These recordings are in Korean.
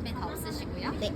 집에 다 없으시고요. 네.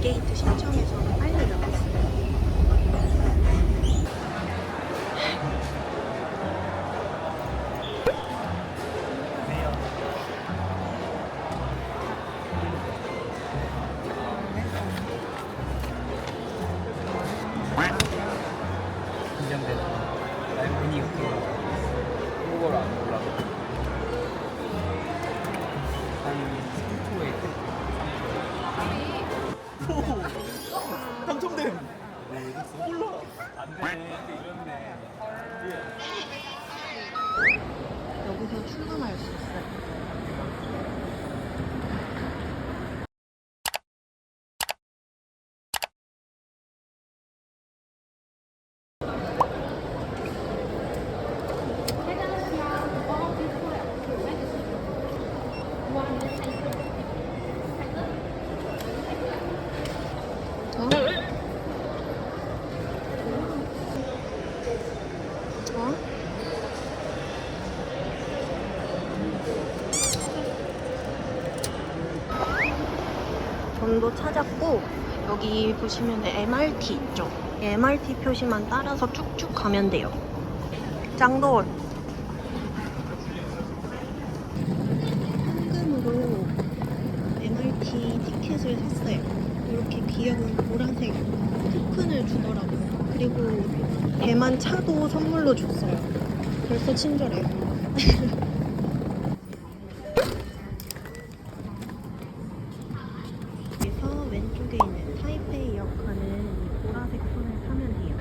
게이트 신청해서 빨리 나왔어요. 긴장되다. 나의 문이 그걸 안 올라가. 한 3초에 당첨됨. 몰라. 여기서 출근할 수 있어요. 전도 찾았고, 여기 보시면 MRT 있죠? MRT 표시만 따라서 쭉쭉 가면 돼요. 짱돌. 현금으로 MRT 티켓을 샀어요. 이렇게 귀여운 보라색 토큰을 주더라고요. 그리고 대만 차도 선물로 줬어요. 벌써 친절해요. 그래서 왼쪽에 있는 타이페이역 가는 이 보라색 선을 타면 돼요.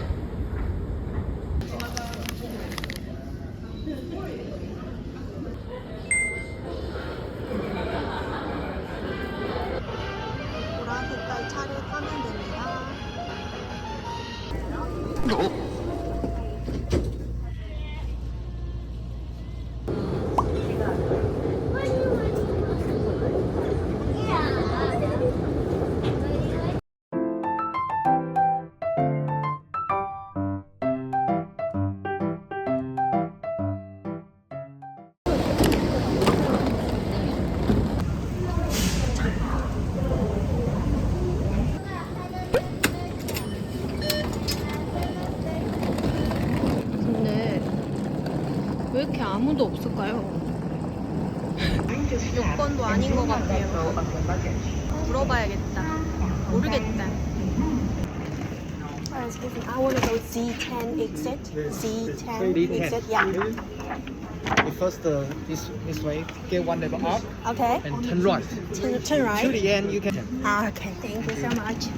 보라 색깔 차를 타면 됩니다. 근데 왜 이렇게 아무도 없을까요? 여권도 아닌 것 같아요. 물어봐야겠다. 모르겠다. Excuse me, I want to go Z10 exit. Z10 exit, yeah. First, this way. Get one level up Okay. and turn right. Turn To right. the end, you can. Okay, thank you so much.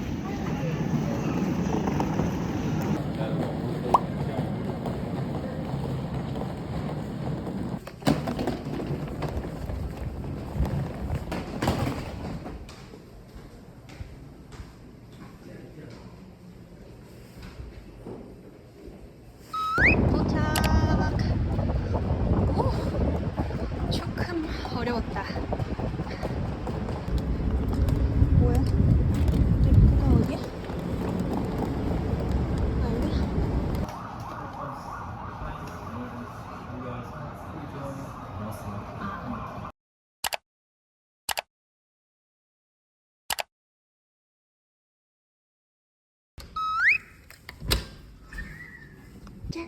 짠!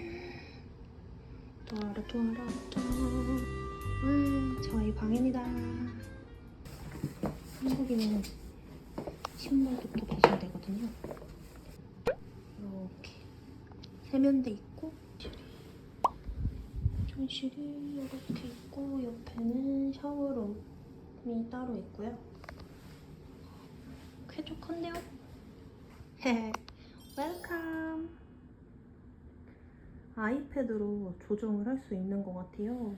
도와라. 저희 방입니다. 한국이면 신발부터 벗어야 되거든요. 이렇게 세면대 있고 화장실이 이렇게 있고 옆에는 샤워룸이 따로 있고요. 쾌적한데요? 웰컴! 아이패드로 조정을 할 수 있는 것 같아요.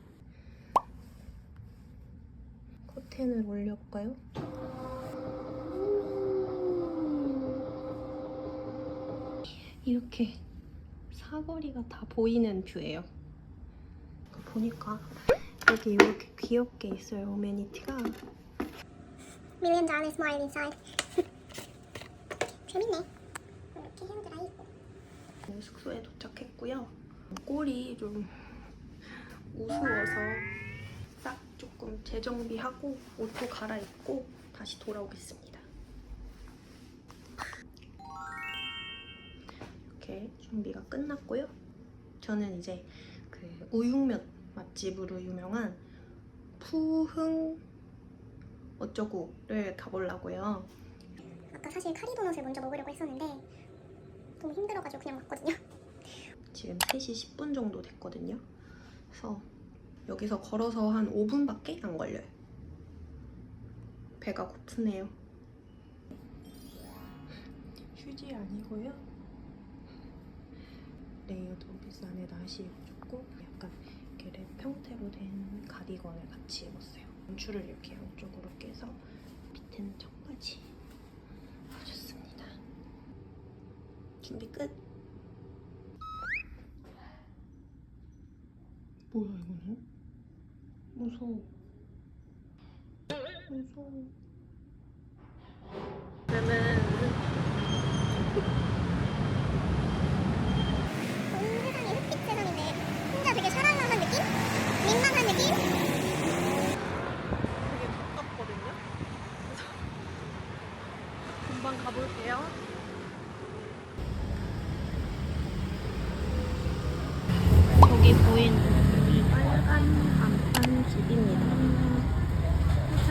커튼을 올려볼까요? 이렇게 사거리가 다 보이는 뷰예요. 보니까 여기 이렇게 귀엽게 있어요, 어메니티가. $1,000,000 more inside. 재밌네. 이렇게 핸드라 있고. 숙소에 도착했고요. 꼴이 좀 우스워서 싹 조금 재정비하고 옷도 갈아입고 다시 돌아오겠습니다. 이렇게 준비가 끝났고요. 저는 이제 그 우육면 맛집으로 유명한 푸흥 어쩌고를 가보려고요. 아까 사실 카리도넛을 먼저 먹으려고 했었는데 너무 힘들어가지고 그냥 왔거든요. 지금 3시 10분 정도 됐거든요. 그래서 여기서 걸어서 한 5분밖에 안 걸려요. 배가 고프네요. 휴지 아니고요. 레이어드 원피스 안에 나시 입고 약간 이렇게 랩 형태로 된 가디건을 같이 입었어요. 단추를 이렇게 양쪽으로 깨서 밑에는 청바지 입어줬습니다. 준비 끝! 뭐야 이거는? 무서워. 그러면 온 세상이 햇빛 세상인데 혼자 되게 샤랄라한 느낌? 민망한 느낌? 되게 가깝거든요? 그래서 금방 가볼게요. 저기 보이는 빨간 간판집입니다. 도착!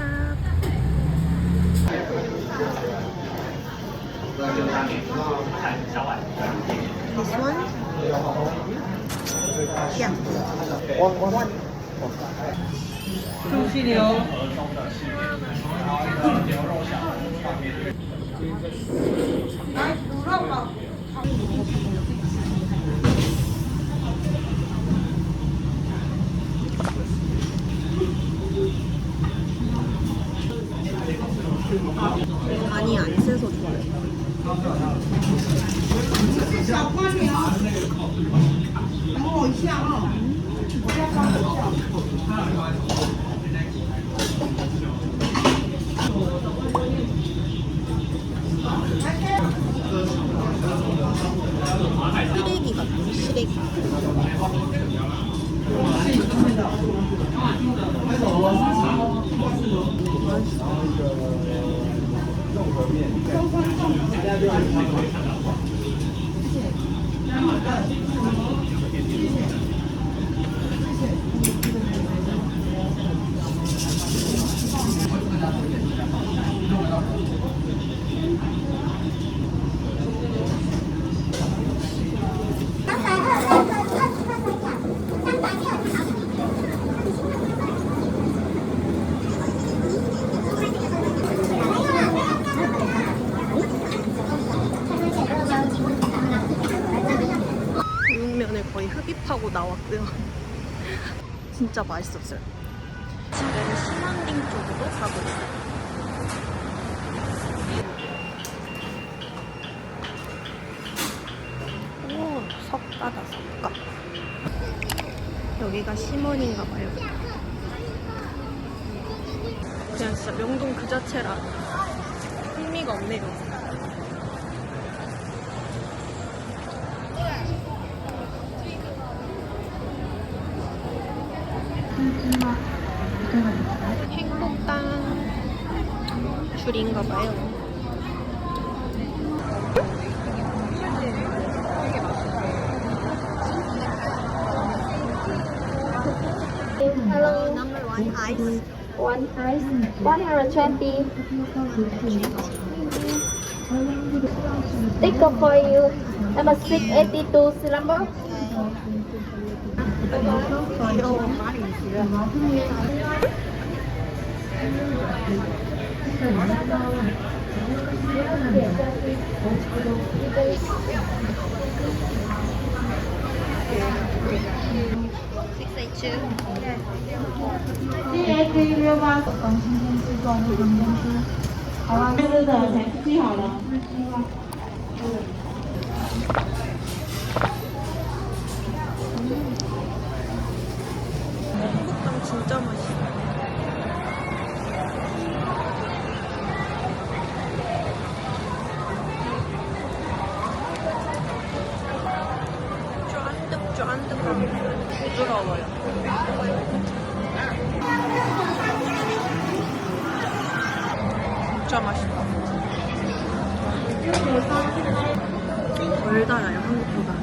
This one? Yeah. One. 간이 안 세서 좋아요. 시래기 같아요, 시래기. 우육면을 거의 흡입하고 나왔고요. 진짜 맛있었어요. 지금 신안딩 쪽으로 가고 있어요. 오, 석가다, 석가. 여기가 시몬인가 봐요. 그냥 진짜 명동 그 자체라 흥미가 없네요. 행복당 줄인가 봐요. Hello. Number one ice. One ice. 120. Sticker for you. Number 682. Number. 행복감 진짜 맛있어. 쫀득쫀득하고 부드러워요. 진짜 맛있다. 덜 달아요, 한국보다.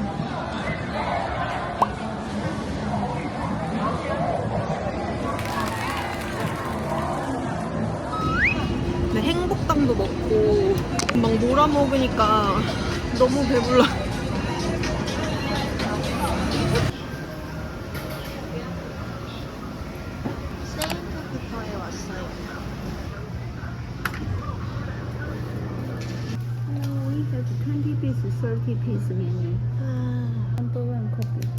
근데 행복당도 먹고 막 놀아 먹으니까 너무 배불러. 세인트피터에 왔어요. We have 20 piece, 30 piece menu. Number one coffee.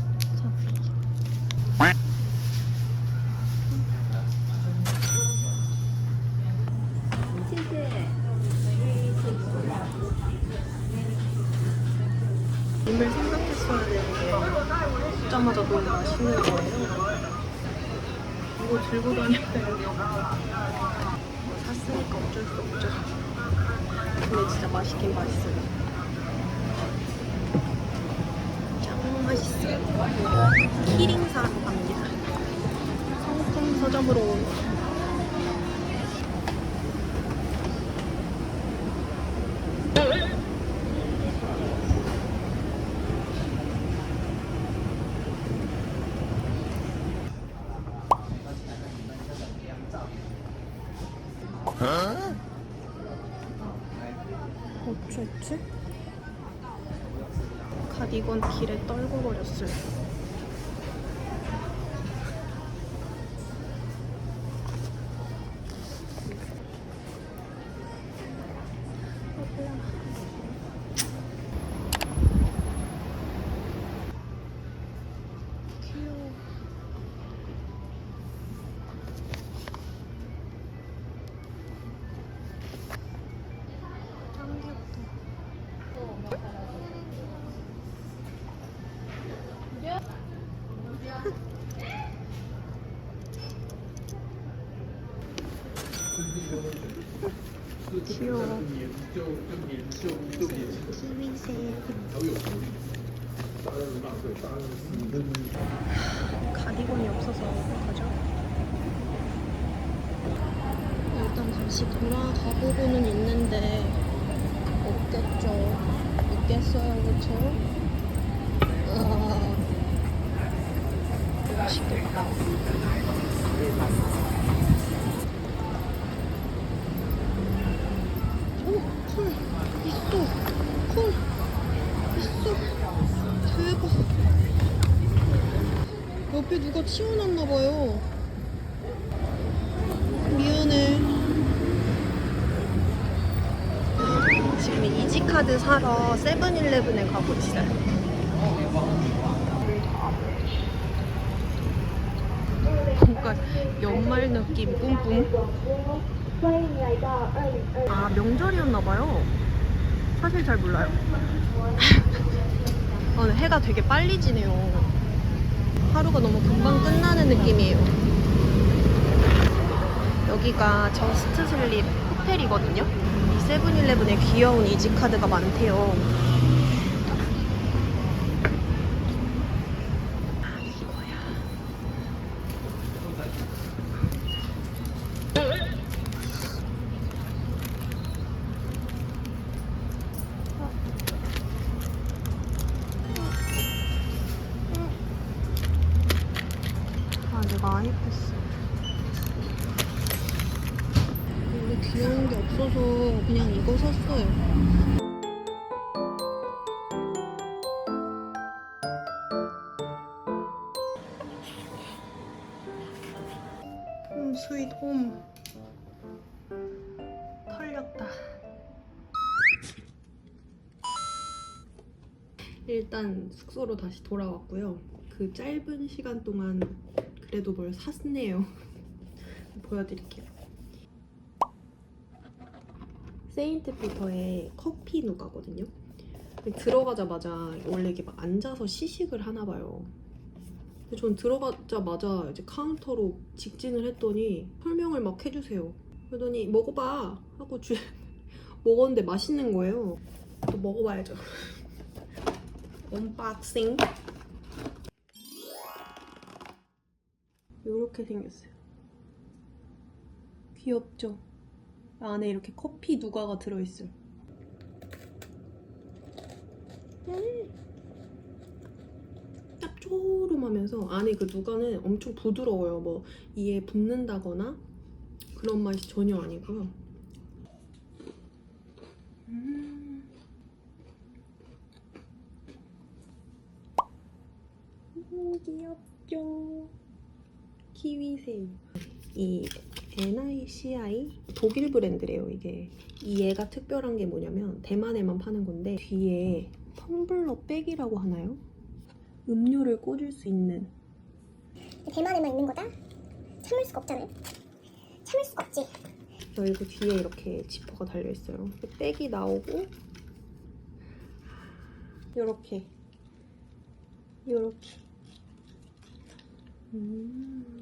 님을 생각했어야 되는데 먹자마자 너무 맛있는 거예요. 이거 들고 다녀야 되는데 뭐 샀으니까 어쩔 수 없죠. 근데 진짜 맛있긴 맛있어요. 짱 맛있어요. 키링사로 갑니다. 성큼 서점으로. 어쩌지? 가디건 길에 떨궈 버렸어요. 귀여워. 짱 귀엽다. 귀여워. 가디건이 없어서 어떡하죠? 일단 다시 돌아가 보고는 있는데 없겠죠. 있겠어요, 그쵸? 맛있겠다. 오, 콜 있어. 콜 있어. 대박. 옆에 누가 치워놨나봐요. 미안해. 지금 이지카드 사러 세븐일레븐에 가고 있어요. 뭔가 연말 느낌 뿜뿜. 아, 명절이었나봐요. 사실 잘 몰라요. 근데 해가 되게 빨리 지네요. 하루가 너무 금방 끝나는 느낌이에요. 여기가 저스트 슬립 호텔이거든요. 이 세븐일레븐에 귀여운 이지카드가 많대요. 이거야. 내가 많이 뺐어. 별로 귀여운 게 없어서 그냥 이거 샀어요. 스윗 홈. 털렸다. 일단 숙소로 다시 돌아왔고요. 그 짧은 시간 동안 그래도 뭘 샀네요. 보여드릴게요. 세인트 피터의 커피 누가거든요. 들어가자마자 원래 이게 막 앉아서 시식을 하나 봐요. 근데 전 들어가자마자 이제 카운터로 직진을 했더니 설명을 막 해주세요. 그러더니 먹어봐 하고 먹었는데 맛있는 거예요. 또 먹어봐야죠. 언박싱. 이렇게 생겼어요. 귀엽죠? 안에 이렇게 커피 누가가 들어있어요. 짭조름하면서 안에 그 누가는 엄청 부드러워요. 뭐 이에 붙는다거나 그런 맛이 전혀 아니고요. 귀엽죠? 키위새우. 이 NICI 독일 브랜드래요. 이게 이 얘가 특별한 게 뭐냐면 대만에만 파는 건데 뒤에 텀블러 백이라고 하나요? 음료를 꽂을 수 있는. 대만에만 있는 거다? 참을 수가 없잖아요. 참을 수가 없지. 그리고 뒤에 이렇게 지퍼가 달려있어요. 백이 나오고 요렇게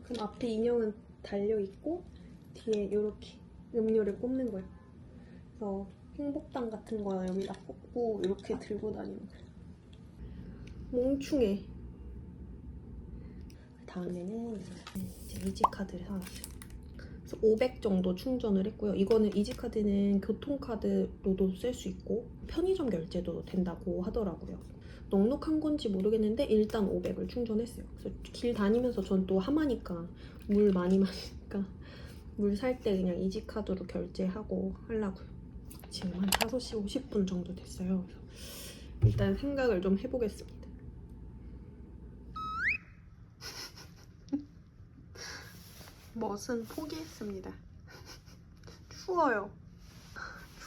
그럼 앞에 인형은 달려있고 뒤에 이렇게 음료를 꽂는 거예요. 그래서 행복당 같은 거 여기다 꽂고 이렇게 들고 다니는 거예요. 몽충해. 다음에는 이제 이지카드를 사왔어요. 그래서 500 정도 충전을 했고요. 이거는 이지카드는 교통카드로도 쓸 수 있고 편의점 결제도 된다고 하더라고요. 넉넉한 건지 모르겠는데 일단 500을 충전했어요. 그래서 길 다니면서 전 또 하마니까 물 많이 마시니까 물 살 때 그냥 이지카드로 결제하고 하려고요. 지금 한 5시 50분 정도 됐어요. 그래서 일단 생각을 좀 해보겠습니다. 멋은 포기했습니다. 추워요.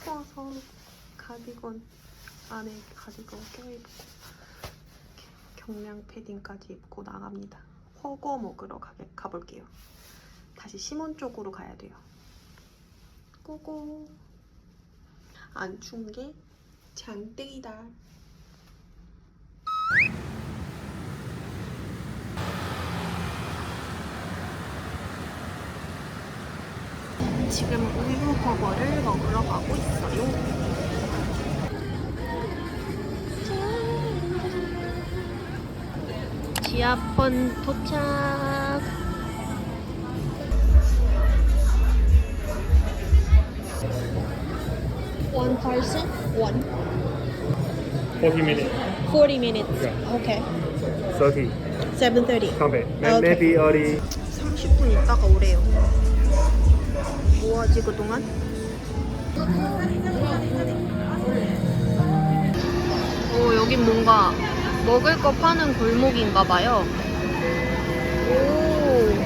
추워서 가디건 안에 가디건 껴입고 경량 패딩까지 입고 나갑니다. 허거 먹으러 가볼게요. 다시 시몬 쪽으로 가야 돼요. 고고. 안 추운 게 장땡이다. 지금 우유 버거를 먹으러 가고 있어요. 지하번 도착. One person? One. 40 minutes. 40 minutes. Yeah. Okay. 30. 7:30. Come back. Okay. Maybe early. 30분 있다가 오래요. 뭐하지 그동안? 오, 여긴 뭔가 먹을 거 파는 골목인가 봐요. 오.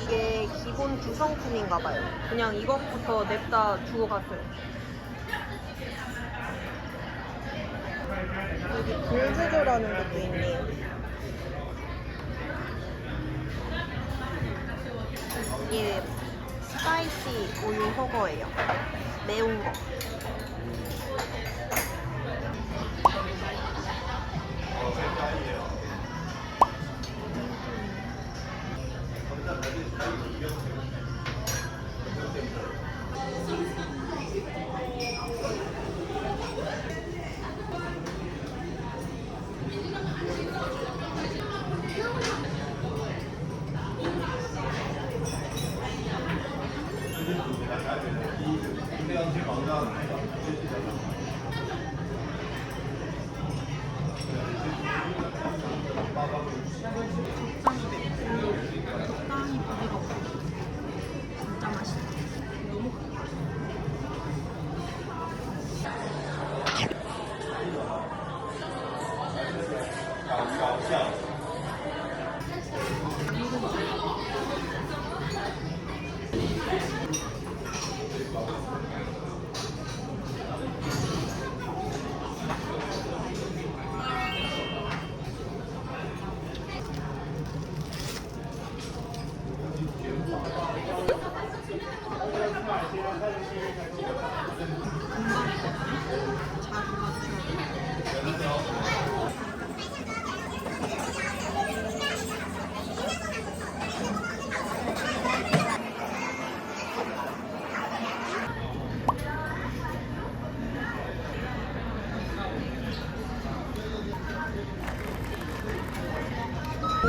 이게 기본 구성품인가 봐요. 그냥 이것부터 냅다 주고 갔어요. 여기 불 조절하는 것도 있네요. 이게 스파이시 오일 허거예요. 매운 거.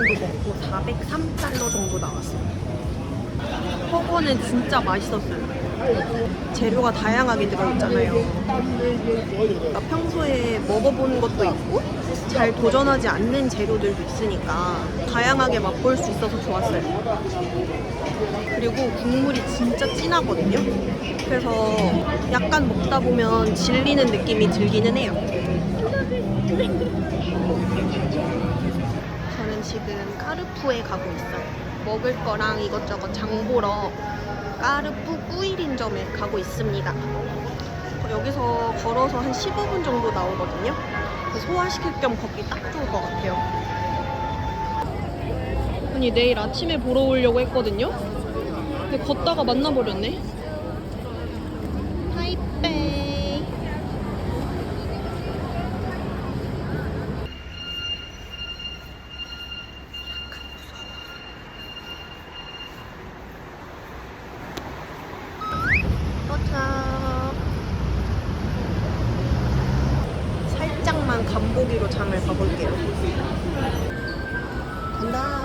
정도 먹고 403달러 정도 나왔어요. 허거는 진짜 맛있었어요. 재료가 다양하게 들어있잖아요. 그러니까 평소에 먹어보는 것도 있고 잘 도전하지 않는 재료들도 있으니까 다양하게 맛볼 수 있어서 좋았어요. 그리고 국물이 진짜 진하거든요. 그래서 약간 먹다 보면 질리는 느낌이 들기는 해요. 저는 지금 까르푸에 가고 있어요. 먹을 거랑 이것저것 장 보러 까르푸 꾸이린점에 가고 있습니다. 여기서 걸어서 한 15분 정도 나오거든요. 그래서 소화시킬 겸 걷기 딱 좋을 것 같아요. 아니 내일 아침에 보러 오려고 했거든요. 근데 걷다가 만나버렸네. 타이베이. 도착. 살짝만 간보기로 장을 봐볼게요. 간다.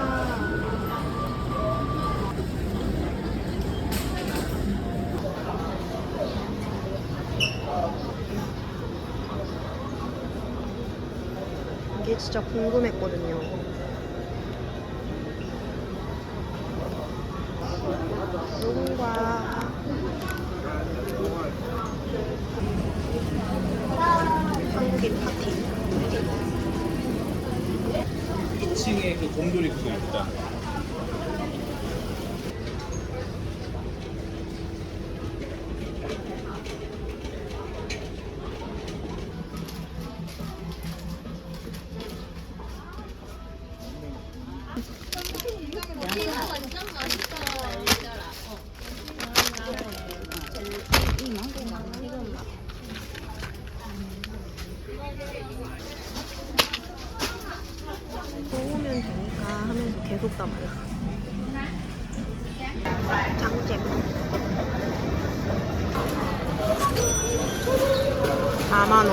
이게 진짜 궁금했거든요. 누군가 한국인 파티. 2층에 그 곰돌이 그거 있다. 먹으면 되니까 하면서 계속 담아요. 짱잼. 4만원.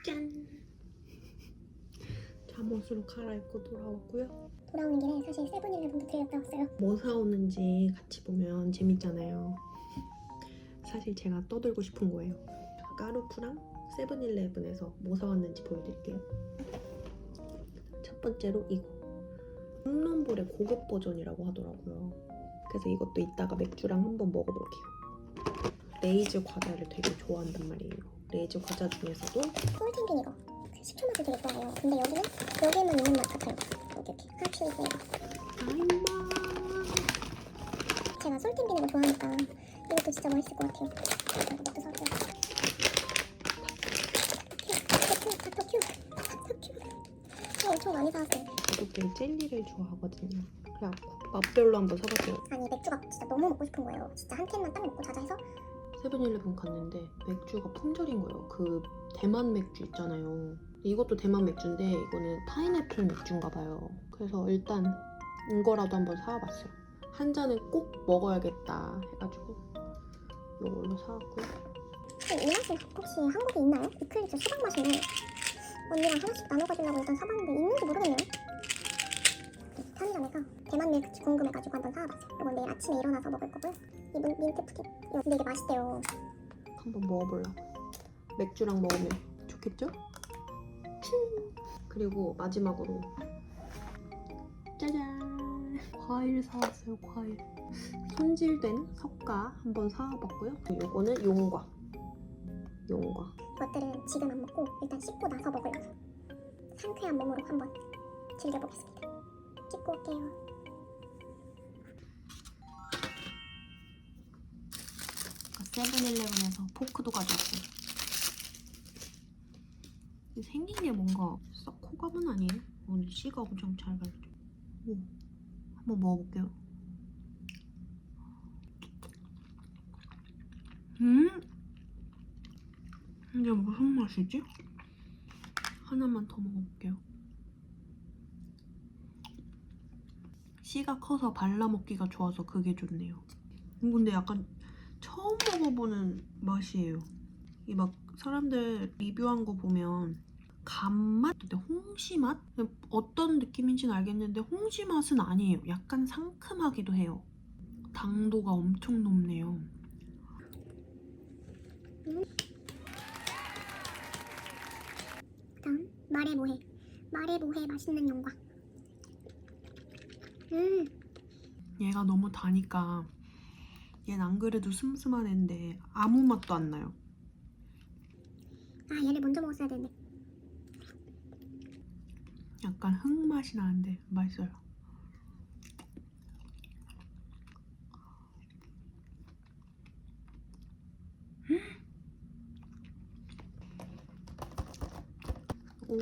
짠. 잠옷으로 갈아입고 돌아왔고요. 돌아오는 길에 사실 세븐일레븐도 들렸다 왔어요. 뭐 사오는지 같이 보면 재밌잖아요. 사실 제가 떠들고 싶은 거예요. 까르푸랑 세븐일레븐에서 뭐 사왔는지 보여드릴게요. 첫 번째로 이거. 홈런볼의 고급 버전이라고 하더라고요. 그래서 이것도 이따가 맥주랑 한번 먹어볼게요. 레이즈 과자를 되게 좋아한단 말이에요. 레이즈 과자 중에서도 꿀탱긴 이거. 그 식초 맛이 되게 좋아해요. 근데 여기에만 있는 맛 같아요. 이렇게 하츄 플레이버. 제가 솔팅빈 이거 좋아하니까 이것도 진짜 맛있을 것 같아요. 이것도 사올게요. 큐. 엄청 많이 사왔어요. 가족들이 젤리를 좋아하거든요. 그래갖고 맛별로 한번 사봤어요. 아니 맥주가 진짜 너무 먹고 싶은 거예요. 진짜 한 캔만 딱 먹고 자자 해서 세븐일레븐 갔는데 맥주가 품절인 거예요. 그 대만 맥주 있잖아요. 이것도 대만 맥주인데 이거는 파인애플 맥주인가 봐요. 그래서 일단 이거라도 한번 사와봤어요. 한 잔은 꼭 먹어야겠다 해가지고 이걸로 사왔고요. 이 맛은 혹시 한국에 있나요? 이클리즈 수박 맛인데 언니랑 하나씩 나눠 가지려고 일단 사봤는데 있는지 모르겠네요. 편의점에서 대만 밀크티 궁금해가지고 한번 사와봤어요. 이건 내일 아침에 일어나서 먹을 거고요. 이건 민트 푸딩. 근데 이게 맛있대요. 한번 먹어보려고. 맥주랑 먹으면 좋겠죠? 그리고 마지막으로 짜잔! 과일 사왔어요. 과일. 손질된 석가 한번 사와봤고요. 요거는 용과. 이것들은 지금 안 먹고 일단 씻고 나서 먹으려고. 상쾌한 몸으로 한번 즐겨보겠습니다. 씻고 올게요. 세븐일레븐에서 포크도 가져왔어요. 생긴 게 뭔가 썩 호감은 아니에요. 오늘 씨가 엄청 잘 발려. 오, 한번 먹어볼게요. 이게 무슨 맛이지? 하나만 더 먹어볼게요. 씨가 커서 발라먹기가 좋아서 그게 좋네요. 근데 약간 처음 먹어보는 맛이에요. 이 막 사람들 리뷰한 거 보면 감맛? 홍시 맛? 어떤 느낌인지는 알겠는데 홍시 맛은 아니에요. 약간 상큼하기도 해요. 당도가 엄청 높네요. 다음 마레모해 맛있는 용과. 얘가 너무 다니까 얘는 안 그래도 슴슴한 애인데 아무 맛도 안 나요. 아, 얘를 먼저 먹었어야 되는데. 약간 흙맛이 나는데 맛있어요. 오,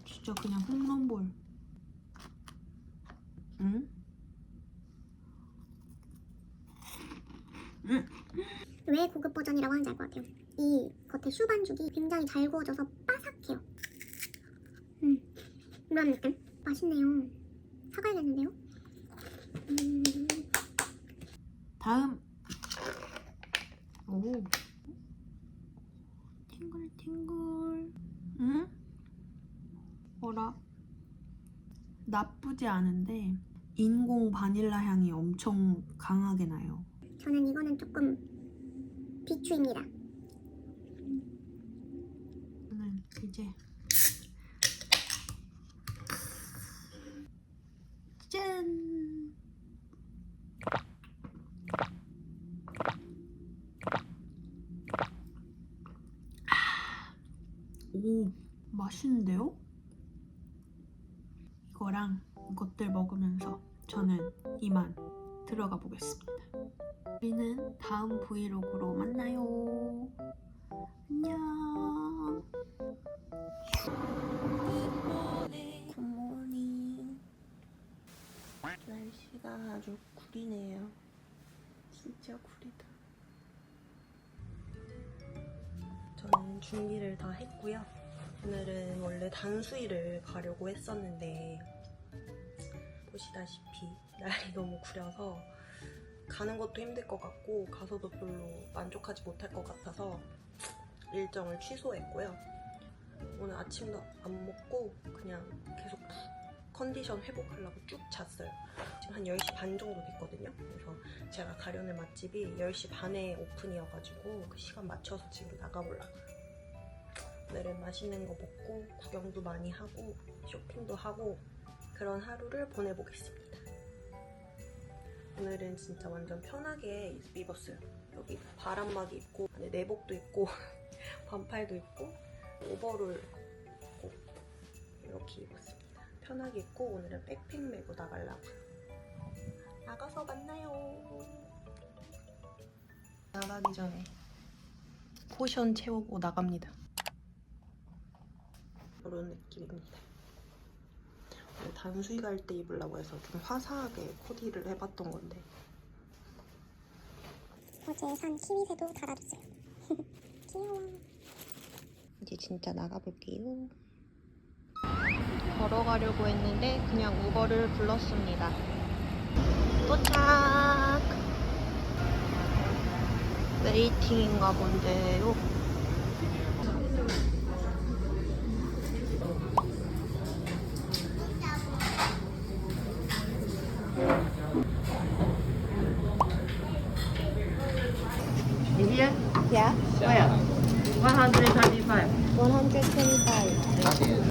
진짜 그냥 홈런볼. 왜 고급 버전이라고 하는지 알 것 같아요. 이 겉에 슈 반죽이 굉장히 잘 구워져서 바삭해요. 이런 느낌? 맛있네요. 사가야겠는데요? 다음. 오, 팅글팅글. 뭐라? 나쁘지 않은데 인공 바닐라 향이 엄청 강하게 나요. 저는 이거는 조금 비추입니다. 저는 이제 짠! 오, 맛있는데요? 이거랑 이것들 먹으면서 저는 이만 들어가 보겠습니다. 우리는 다음 브이로그로 만나요. 안녕. 굿모닝. 날씨가 아주 구리네요. 진짜 구리다. 저는 준비를 다 했고요. 오늘은 원래 단수일을 가려고 했었는데 보시다시피 날이 너무 구려서 가는 것도 힘들 것 같고 가서도 별로 만족하지 못할 것 같아서 일정을 취소했고요. 오늘 아침도 안 먹고 그냥 계속 컨디션 회복하려고 쭉 잤어요. 지금 한 10시 반 정도 됐거든요. 그래서 제가 가려는 맛집이 10시 반에 오픈이어가지고 그 시간 맞춰서 지금 나가보려고요. 오늘은 맛있는 거 먹고 구경도 많이 하고 쇼핑도 하고 그런 하루를 보내보겠습니다. 오늘은 진짜 완전 편하게 입었어요. 여기 바람막이 있고 안에 내복도 있고 반팔도 있고 오버롤 입고 이렇게 입었습니다. 편하게 입고 오늘은 백팩 메고 나가려고요. 나가서 만나요. 나가기 전에 포션 채우고 나갑니다. 이런 느낌입니다. 단수이 갈 때 입으려고 해서 좀 화사하게 코디를 해봤던 건데 어제 산 키위새도 달아줬어요. 귀여워. 이제 진짜 나가볼게요. 걸어가려고 했는데 그냥 우버를 불렀습니다. 도착! 웨이팅인가 본데요. Here? Yeah? Where? 125. 125.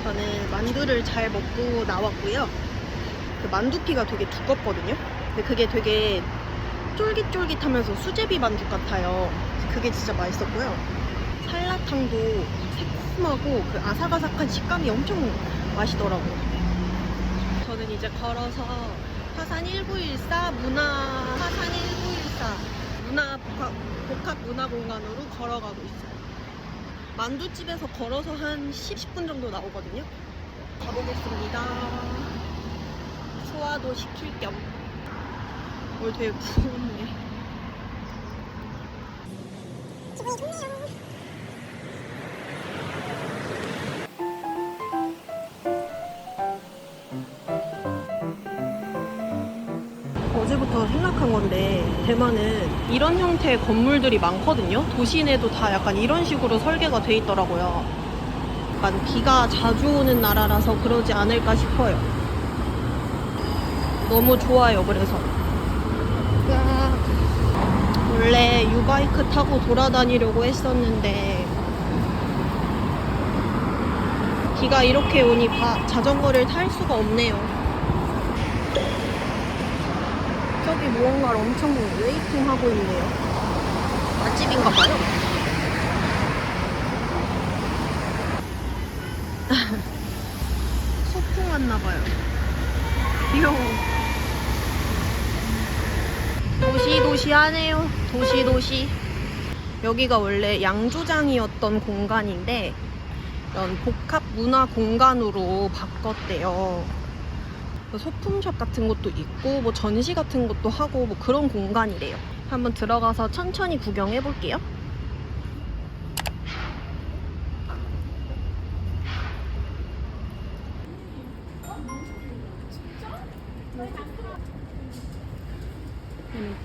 저는 만두를 잘 먹고 나왔고요. 그 만두피가 되게 두껍거든요. 근데 그게 되게 쫄깃쫄깃하면서 수제비 만두 같아요. 그게 진짜 맛있었고요. 살라탕도 새콤하고 그 아삭아삭한 식감이 엄청 맛있더라고요. 저는 이제 걸어서 화산 1914 복합문화공간으로 걸어가고 있어요. 만두집에서 걸어서 한 10분 정도 나오거든요. 가보겠습니다. 소화도 시킬 겸. 오늘 되게 부럽네. 기분이 좋네요. 어제부터 생각한 건데 대만은 이런 형태의 건물들이 많거든요. 도시 내도 다 약간 이런 식으로 설계가 돼 있더라고요. 약간 비가 자주 오는 나라라서 그러지 않을까 싶어요. 너무 좋아요. 그래서 원래 유바이크 타고 돌아다니려고 했었는데 비가 이렇게 오니 자전거를 탈 수가 없네요. 저기 무언가를 엄청 웨이팅하고 있네요. 맛집인가봐요. 소풍 왔나봐요. 귀여워. 도시도시하네요. 도시도시. 여기가 원래 양조장이었던 공간인데 이런 복합 문화 공간으로 바꿨대요. 소품샵 같은 것도 있고 뭐 전시 같은 것도 하고 뭐 그런 공간이래요. 한번 들어가서 천천히 구경해 볼게요.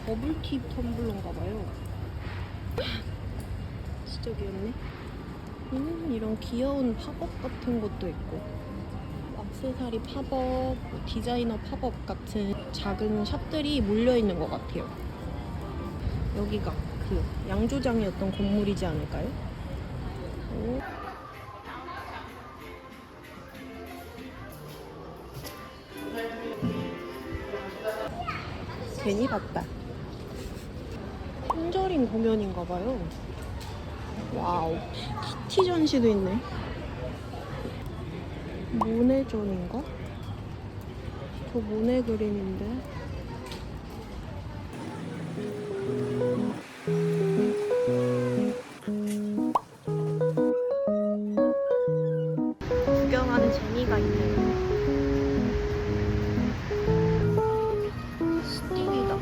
버블티 텀블러인가 봐요. 진짜 귀엽네. 이런 귀여운 팝업 같은 것도 있고 액세서리 팝업, 뭐 디자이너 팝업 같은 작은 샵들이 몰려있는 것 같아요. 여기가 그 양조장이었던 건물이지 않을까요? 오. 괜히 봤다. 손절인 공연인가봐요. 와우, 키티 전시도 있네. 모네존인가? 저 모네 그림인데. 구경하는 재미가 있네요. 스틸이다.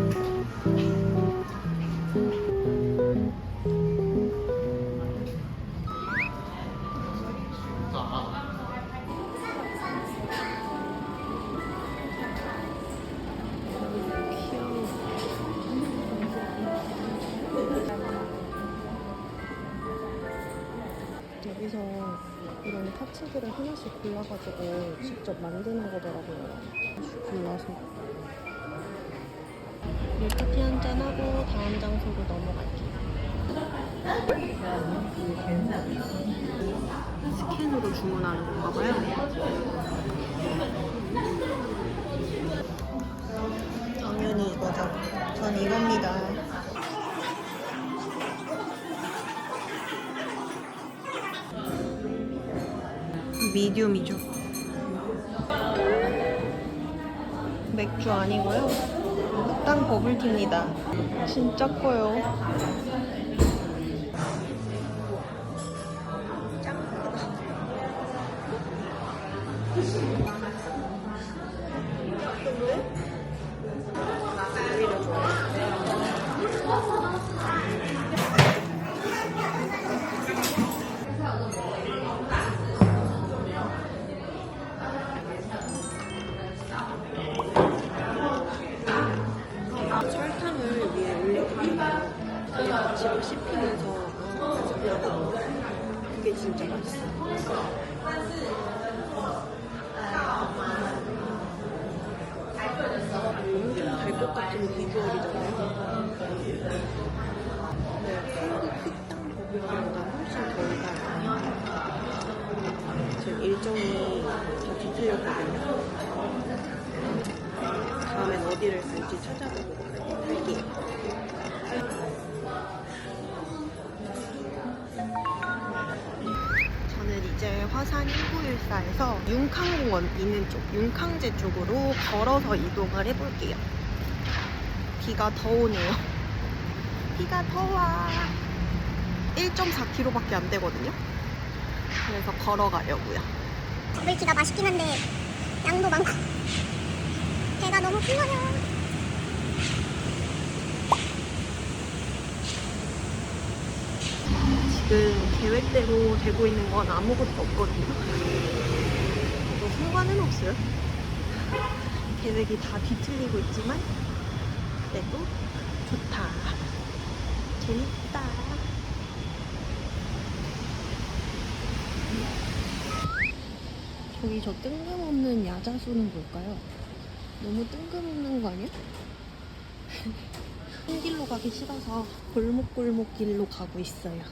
여기서 이런 파츠들을 하나씩 골라가지고 직접 만드는 거더라고요. 골라서 밀크티 한잔하고 다음 장소로 넘어갈게요. 스캔으로 주문하는 건가 봐요. 당연히 이거죠. 전 이겁니다. 미디움이죠. 맥주 아니고요. 흑당 버블티입니다. 진짜 커요. 짱 크다. 오히려 좋아요. 설탕을 위에 올려주잖아요. 그게 같이 씹히면서 나거든요. 그게 진짜 맛있어요. 엄청 달 것 같은 비주얼이잖아요. 네, 한국 흑당 버블보다 훨씬 덜 달아요. 지금 일정이 다 뒤틀렸거든요. 다음엔 어디를 갈지 찾아보고 갈게요. 저는 이제 화산 1914에서 융캉공원 있는 쪽, 융캉제 쪽으로 걸어서 이동을 해볼게요. 비가 더 오네요. 비가 더 와. 1.4km밖에 안 되거든요. 그래서 걸어가려고요. 버블티가 맛있긴 한데 양도 많고 배가 너무 불러요. 지금 계획대로 되고 있는 건 아무것도 없거든요. 뭐 상관은 없어요. 계획이 다 뒤틀리고 있지만 그래도 좋다. 재밌다. 저기 저 뜬금없는 야자수는 뭘까요? 너무 뜬금없는 거 아니야? 한 길로 가기 싫어서 골목골목 길로 가고 있어요.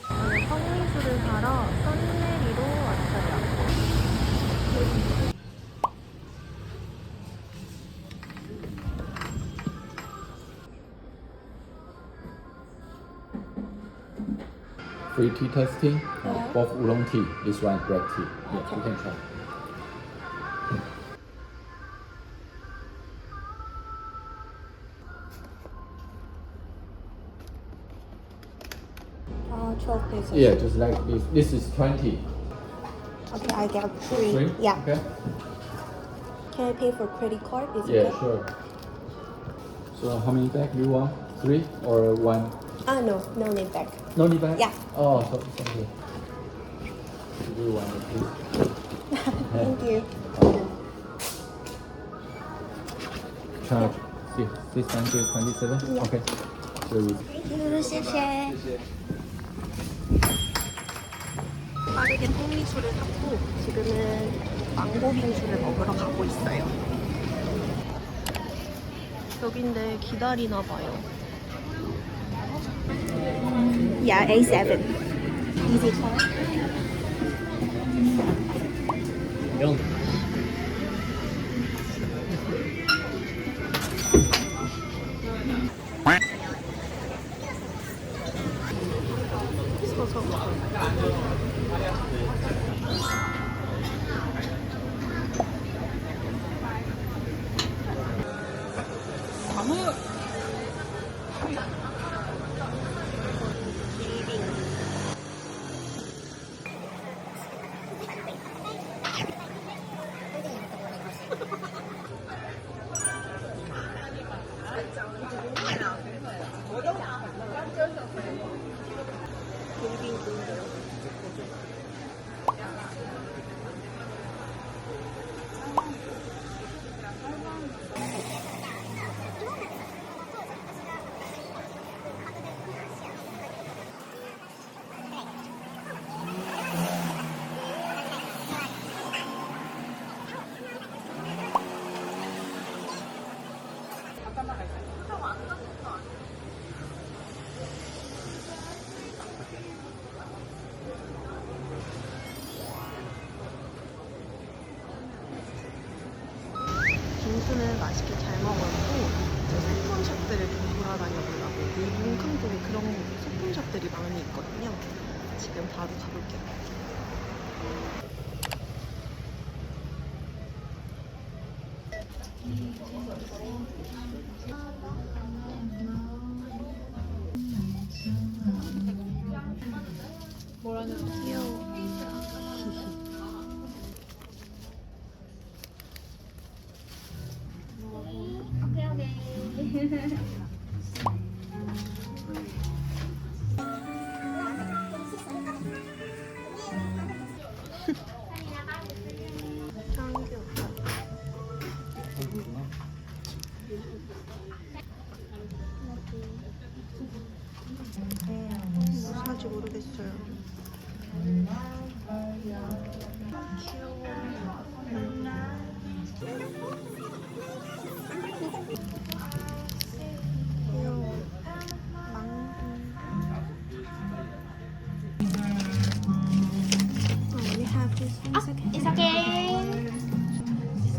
저는 펑리수를 사러 썬메리로 왔어요. Free tea testing, both oolong tea, this one black tea. Yes, you can try. 아, 12 pesos. Yeah, just like this. This is 20. Okay, I get 3. Three? Yeah. Okay. Can I pay for credit card? Is Yeah, it okay? sure. So how many bag do you want? 3 or 1? Ah, no need back. No need bag? Yeah. Oh, so thank you. Do you want it, please? Thank you. Charge. See, this one is 27? Yeah. Okay. So you 谢谢. 빠르게 콩미수를 샀고 지금은 망고 빙수를 먹으러 가고 있어요. 여긴데 기다리나 봐요. Yeah, A7. Easy card. 서서 뭉캉 쪽에 그런 소품샵들이 많이 있거든요. 지금 바로 가볼게요. 뭐라는 귀여워. 짱 귀엽다. 뭐 사지 모르겠어요. 귀여워. We have this one second. It's okay.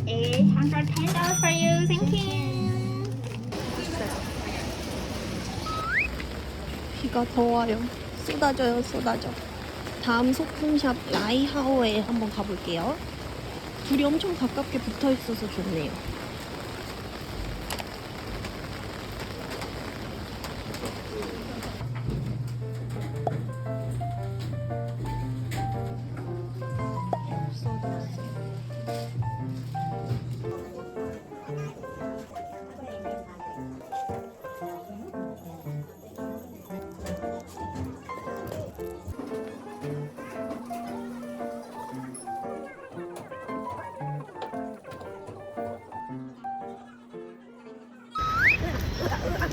$810 for you. Thank you. 비가 더 와요. 쏟아져요, 쏟아져. 다음 소품샵 라이하오에 한번 가볼게요. 둘이 엄청 가깝게 붙어 있어서 좋네요.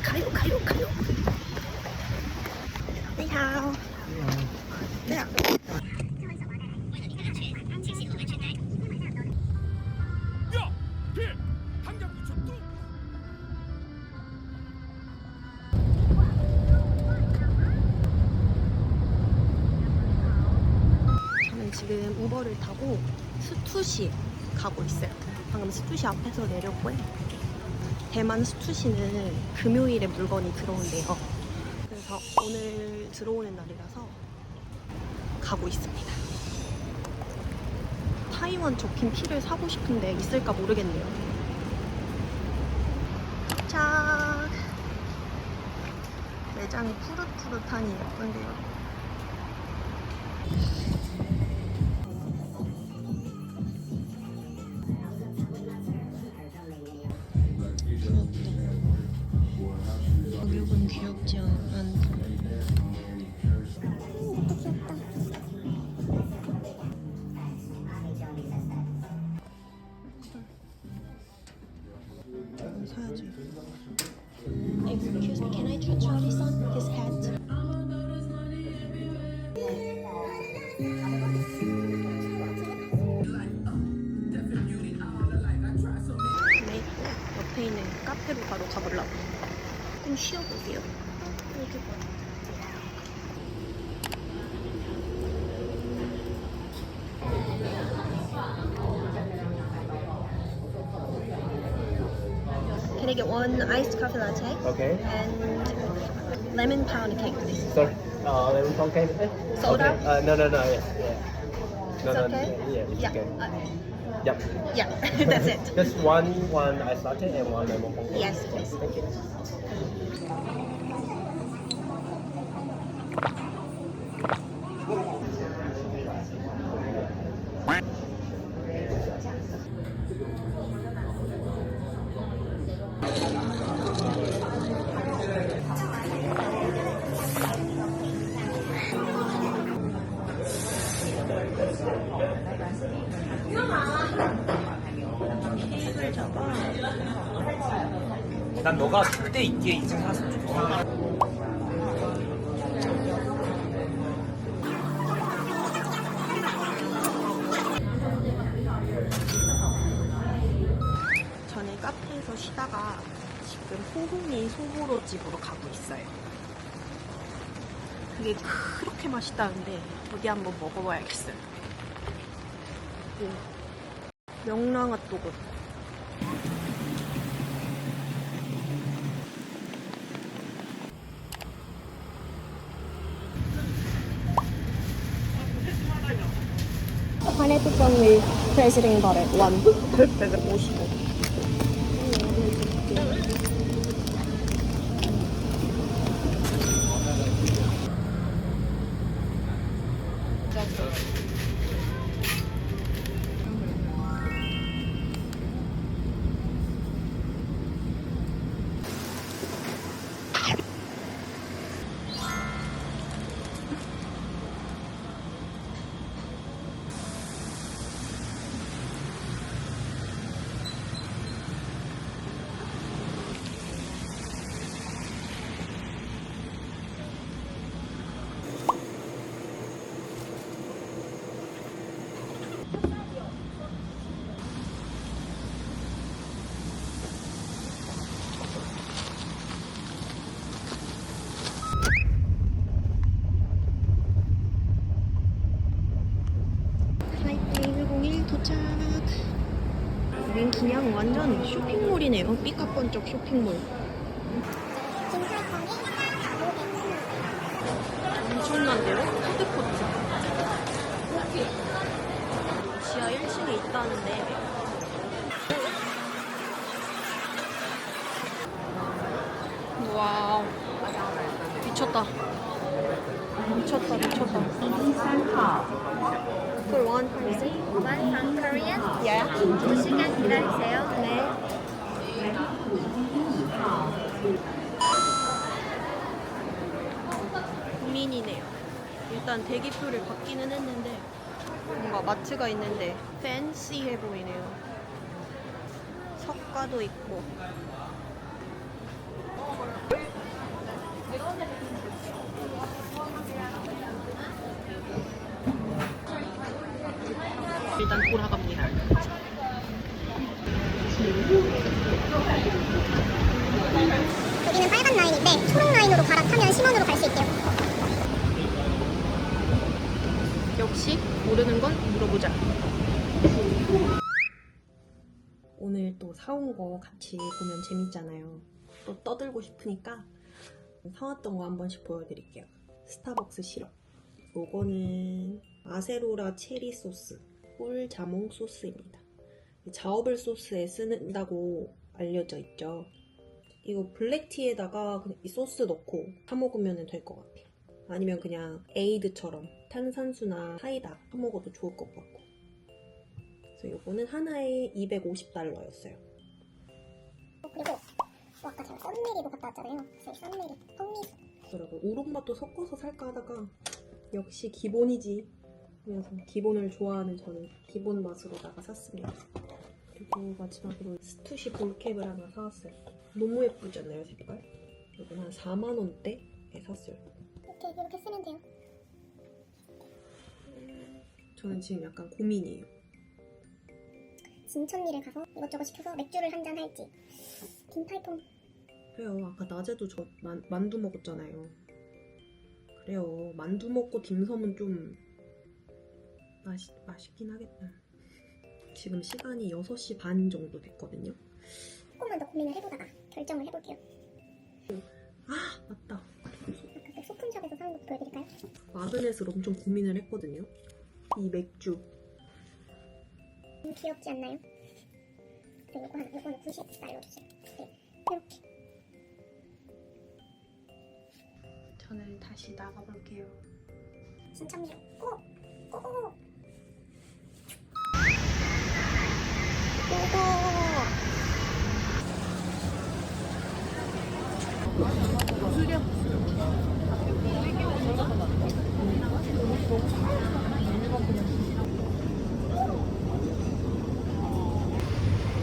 가요. 你好。对啊。 저는 지금 우버를 타고 스투시 가고 있어요. 방금 스투시 앞에서 내렸고요. 대만 스투시는 금요일에 물건이 들어온대요. 그래서 오늘 들어오는 날이라서 가고 있습니다. 타이완 적힌 티를 사고 싶은데 있을까 모르겠네요. 도착! 매장이 푸릇푸릇하니 예쁜데요. 가격은 귀엽지 않다. 이것도 귀엽다. 사야지. Excuse me, can I try this on? This hat? 옆에 있는 카페로 바로 가보려고. 조금 쉬어볼게요. 이렇게 봐. Can I get one iced coffee latte Okay. and lemon pound cake, please? Sorry. Lemon pound cake. Soda? Okay. No. Yeah. No, It's no. okay? Yeah, it's Yeah. okay. Yep. Yeah, that's it. Just one iced latte and one lemon pound cake. Yes, please. Thank you. 난 너가 그때 있기에 인생 살았으면 좋겠어. 저는 카페에서 쉬다가 지금 호흥이 소보로 집으로 가고 있어요. 그게 그렇게 맛있다는데 어디 한번 먹어봐야겠어요. 명랑핫도그. only pressing button. 1. 55. 타이페이 101 도착. 여긴 그냥 완전 쇼핑몰이네요. 삐까뻔쩍 쇼핑몰. 엄청난데요? 푸드코트. 지하 1층에 있다는데. 와우. 미쳤다. 미쳤다, 미쳤다. For one person? One from Korean. Yeah. 2시간 기다리세요. 네. 고민이네요. 일단 대기표를 받기는 했는데 뭔가 마트가 있는데 팬시해 보이네요. 석가도 있고. 일단 돌아갑니다. 여기는 빨간 라인인데 초록 라인으로 갈아타면 신원으로 갈 수 있대요. 역시 모르는 건 물어보자. 오늘 또 사온 거 같이 보면 재밌잖아요. 또 떠들고 싶으니까 사왔던 거 한 번씩 보여드릴게요. 스타벅스 시럽. 요거는 아세로라 체리 소스, 꿀 자몽 소스입니다. 자어블 소스에 쓰는다고 알려져 있죠. 이거 블랙티에다가 그냥 이 소스 넣고 사 먹으면 될 것 같아요. 아니면 그냥 에이드처럼 탄산수나 사이다 사 먹어도 좋을 것 같고. 그래서 이거는 하나에 250달러였어요. 그리고 아까 제가 썬메리도 갔다 왔잖아요. 그래서 썬메리 흑미수. 그리고 우롱맛도 섞어서 살까 하다가 역시 기본이지. 그래서 기본을 좋아하는 저는 기본 맛으로다가 샀습니다. 그리고 마지막으로 스투시 볼캡을 하나 사왔어요. 너무 예쁘지 않나요, 색깔? 이건 한 4만원대에 샀어요. 이렇게 쓰면 돼요. 저는 지금 약간 고민이에요. 진천미를 가서 이것저것 시켜서 맥주를 한잔 할지 딘타이퐁. 그래요. 아까 낮에도 저 만두 먹었잖아요. 그래요. 만두 먹고 딤섬은 좀 맛있긴 하겠다. 지금 시간이 6시 반 정도 됐거든요. 조금만 더 고민을 해보다가 결정을 해볼게요. 아, 맞다. 아까 그 소품샵에서 사는 것도 보여드릴까요? 마그넷을 엄청 고민을 했거든요. 이 맥주. 귀엽지 않나요? 그리고 이거는 90달러 주세요. 네, 이렇게. 저는 다시 나가볼게요. 진천미로 고! 고!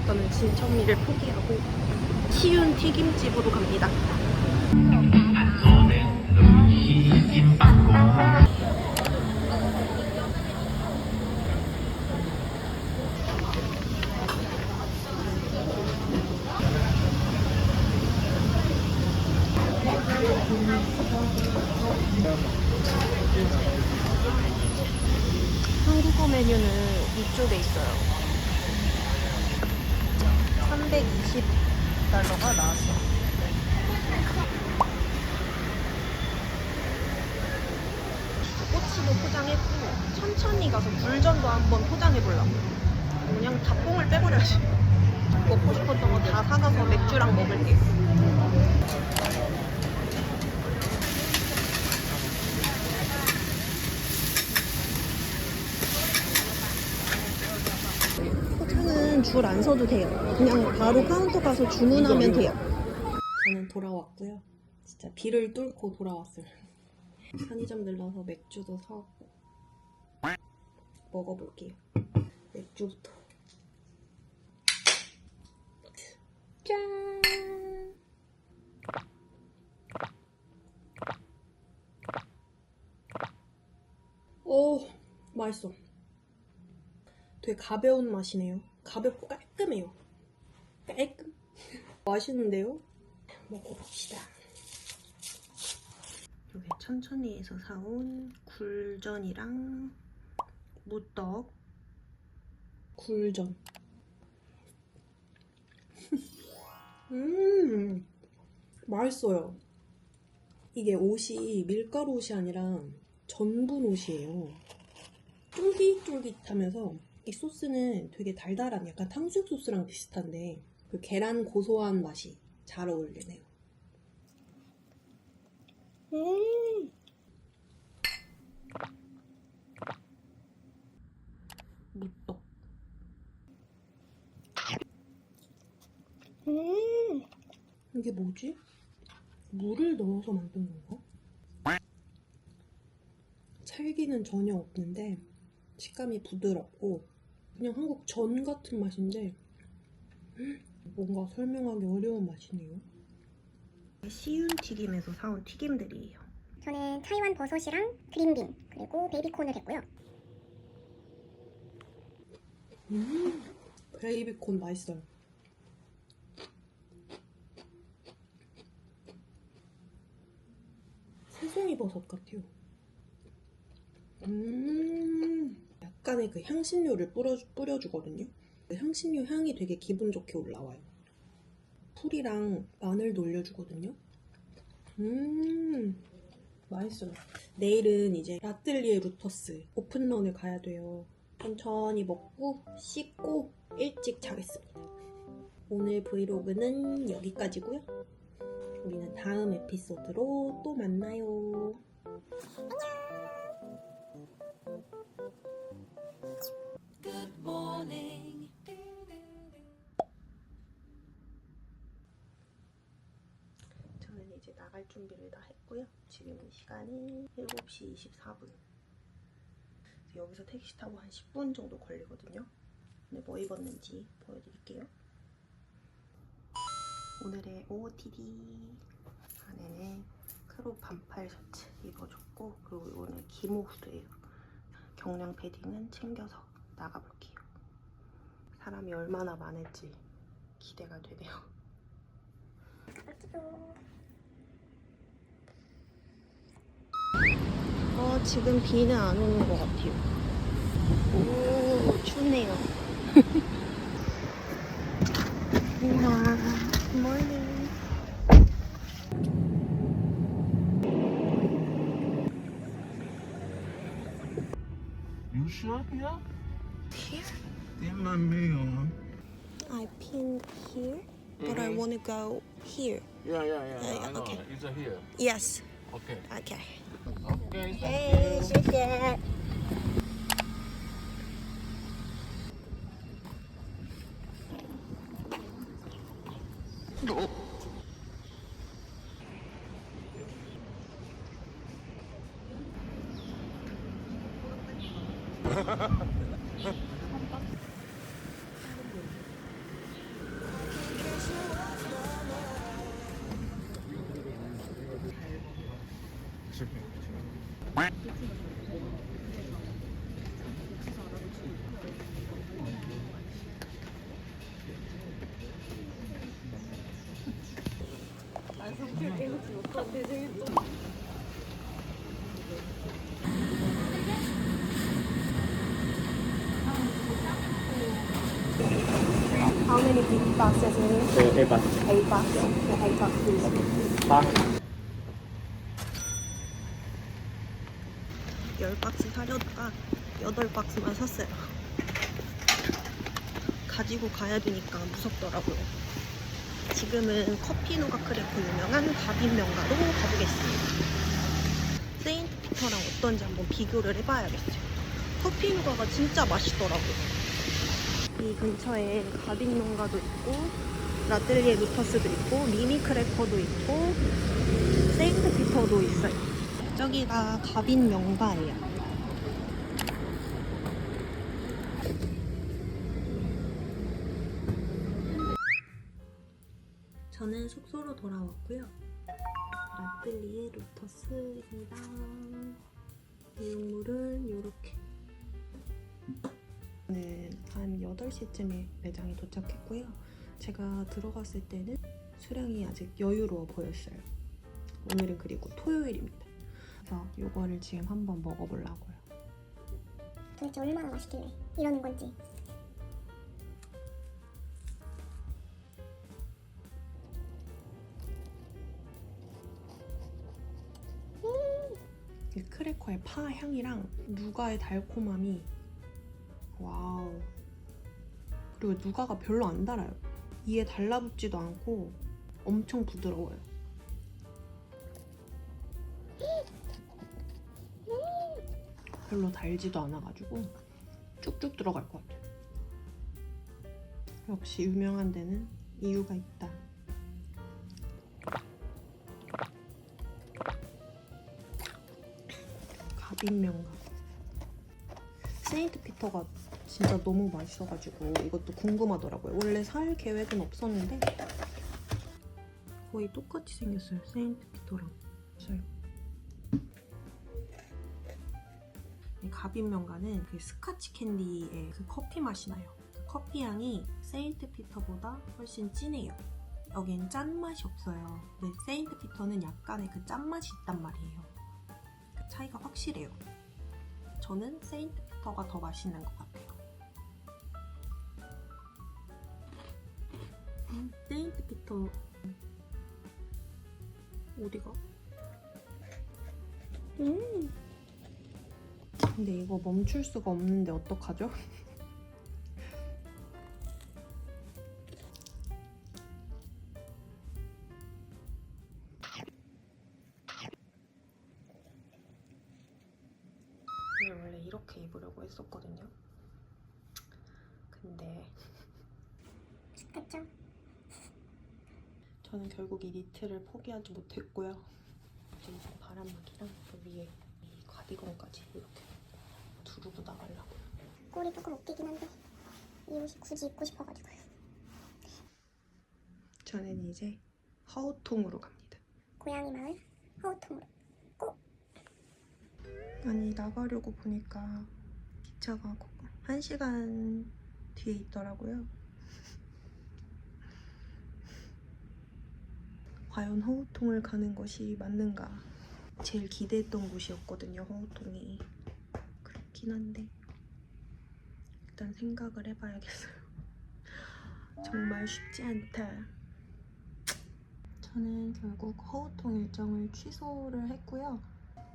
저는 진천미를 포기하고 치윤 튀김집으로 갑니다. 한국어 메뉴는 이쪽에 있어요. 320달러가 나왔어. 꼬치도 포장했고 천천히 가서 굴전도 한번 포장해보려고요. 그냥 다 뽕을 빼버려야지. 먹고 싶었던 거 다 사가서 맥주랑 먹을게요. 포장은 줄 안 서도 돼요. 그냥 바로 카운터 가서 주문하면 돼요. 저는 돌아왔고요. 진짜 비를 뚫고 돌아왔어요. 편의점 들러서 맥주도 사고 먹어볼게요. 맥주부터. 짠! 오, 맛있어. 되게 가벼운 맛이네요. 가볍고 깔끔해요. 깔끔. 맛있는데요? 먹어봅시다. 이게 천천히에서 사온 굴전이랑 무떡. 굴전. 맛있어요. 이게 옷이 밀가루 옷이 아니라 전분 옷이에요. 쫄깃쫄깃하면서 이 소스는 되게 달달한 약간 탕수육 소스랑 비슷한데 그 계란 고소한 맛이 잘 어울리네요. 무떡. 이게 뭐지? 물을 넣어서 만든 건가? 찰기는 전혀 없는데 식감이 부드럽고 그냥 한국 전 같은 맛인데 뭔가 설명하기 어려운 맛이네요. 시윤 튀김에서 사온 튀김들이에요. 저는 타이완 버섯이랑 그린빈 그리고 베이비콘을 했고요. 베이비콘 맛있어요. 새송이 버섯 같아요. 약간의 그 향신료를 뿌려주거든요. 그 향신료 향이 되게 기분 좋게 올라와요. 풀이랑 마늘도 올려주거든요. 맛있어요. 내일은 이제 라뜰리에 루터스 오픈런을 가야 돼요. 천천히 먹고 씻고 일찍 자겠습니다. 오늘 브이로그는 여기까지고요. 우리는 다음 에피소드로 또 만나요. 저는 이제 나갈 준비를 다 했고요. 지금 시간이 7시 24분. 여기서 택시 타고 한 10분 정도 걸리거든요. 오늘 뭐 입었는지 보여드릴게요. 오늘의 OOTD 안에는 크롭 반팔 셔츠 입어줬고 그리고 오늘 기모 후드예요. 경량 패딩은 챙겨서 나가볼게요. 사람이 얼마나 많을지 기대가 되네요. 지금 비는 안 오는 것 같아요. 오, 춥네요. 우와, 굿모닝. You sure? Yeah? Here? Damn my meal. I pinned here, but I want to go here. Yeah. Yeah, I know. okay. It's here. Yes. Okay. Okay. Okay. Hey, 谢谢. How many big boxes is it? 8 baht. 8 bucks. Yeah, 8 bucks please. 8. 10박스 사려다가 8박스만 샀어요. 가지고 가야 되니까 무섭더라고요. 지금은 커피 누가 크래커 유명한 가빈명가로 가보겠습니다. 세인트 피터랑 어떤지 한번 비교를 해봐야겠어요. 커피 누가가 진짜 맛있더라고요. 이 근처에 가빈명가도 있고 라뜰리에 루터스도 있고 미니 크래커도 있고 세인트 피터도 있어요. 저기가 가빈명가예요. 저는 숙소로 돌아왔고요. 라뜰리에 루터스입니다. 내용물은 이렇게. 오늘 한 8시쯤에 매장에 도착했고요. 제가 들어갔을 때는 수량이 아직 여유로워 보였어요. 오늘은 그리고 토요일입니다. 그래서 이거를 지금 한번 먹어보려고요. 도대체 얼마나 맛있길래 이러는 건지. 이 크래커의 파 향이랑 누가의 달콤함이 와우. 그리고 누가가 별로 안 달아요. 이에 달라붙지도 않고 엄청 부드러워요. 별로 달지도 않아가지고 쭉쭉 들어갈 것 같아요. 역시 유명한 데는 이유가 있다. 가빈명가. 세인트 피터가 진짜 너무 맛있어가지고 이것도 궁금하더라고요. 원래 살 계획은 없었는데 거의 똑같이 생겼어요. 세인트 피터랑. 이 가빈명가는 그 스카치 캔디의 그 커피 맛이 나요. 그 커피 향이 세인트 피터보다 훨씬 진해요. 여긴 짠맛이 없어요. 근데 세인트 피터는 약간의 그 짠맛이 있단 말이에요. 그 차이가 확실해요. 저는 세인트 피터가 더 맛있는 것 같아요. 세인트 피터 어디가? 근데 이거 멈출 수가 없는데 어떡하죠? 원래 이렇게 입으려고 했었거든요. 근데 죽겠죠? 저는 결국 이 니트를 포기하지 못했고요. 이제 바람막이랑 그 위에 이 가디건까지 이렇게 두르고 나가려고요. 꼴이 조금 웃기긴 한데 이 옷이 굳이 입고 싶어가지고요. 저는 이제 허우통으로 갑니다. 고양이 마을 허우통으로 꼭. 아니 나가려고 보니까 기차가 1시간 뒤에 있더라고요. 과연 허우통을 가는 것이 맞는가? 제일 기대했던 곳이었거든요, 허우통이. 그렇긴 한데 일단 생각을 해봐야겠어요. 정말 쉽지 않다. 저는 결국 허우통 일정을 취소를 했고요.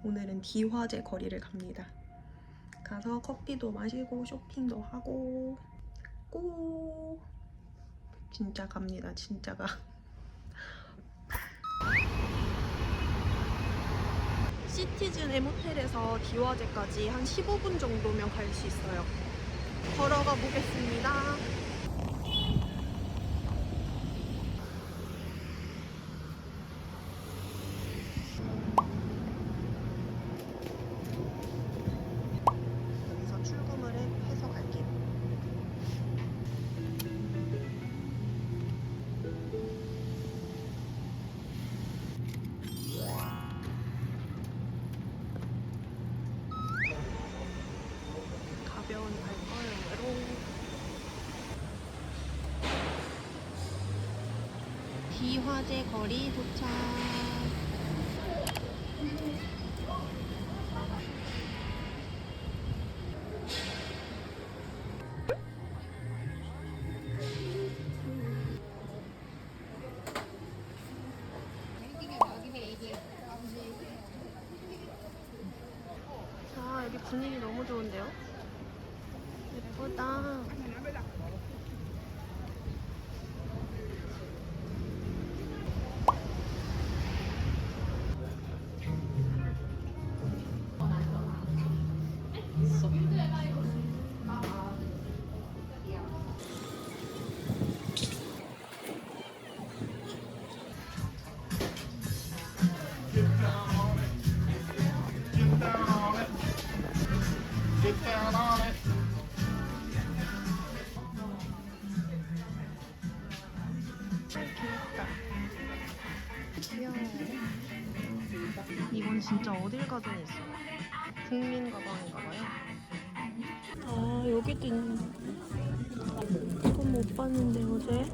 오늘은 디화제 거리를 갑니다. 가서 커피도 마시고 쇼핑도 하고 고! 진짜 갑니다, 진짜가. 시티즌 M호텔에서 디화제까지 한 15분 정도면 갈 수 있어요. 걸어가 보겠습니다. 여기서 출금을 해서 갈게요. 가벼운 발걸음으로 디화제 거리 도착. 자, 여기 귀여워. 이건 진짜 어딜 가든 있어. 국민 가방인가봐요. 아, 여기도 있네. 이건 못 봤는데, 어제?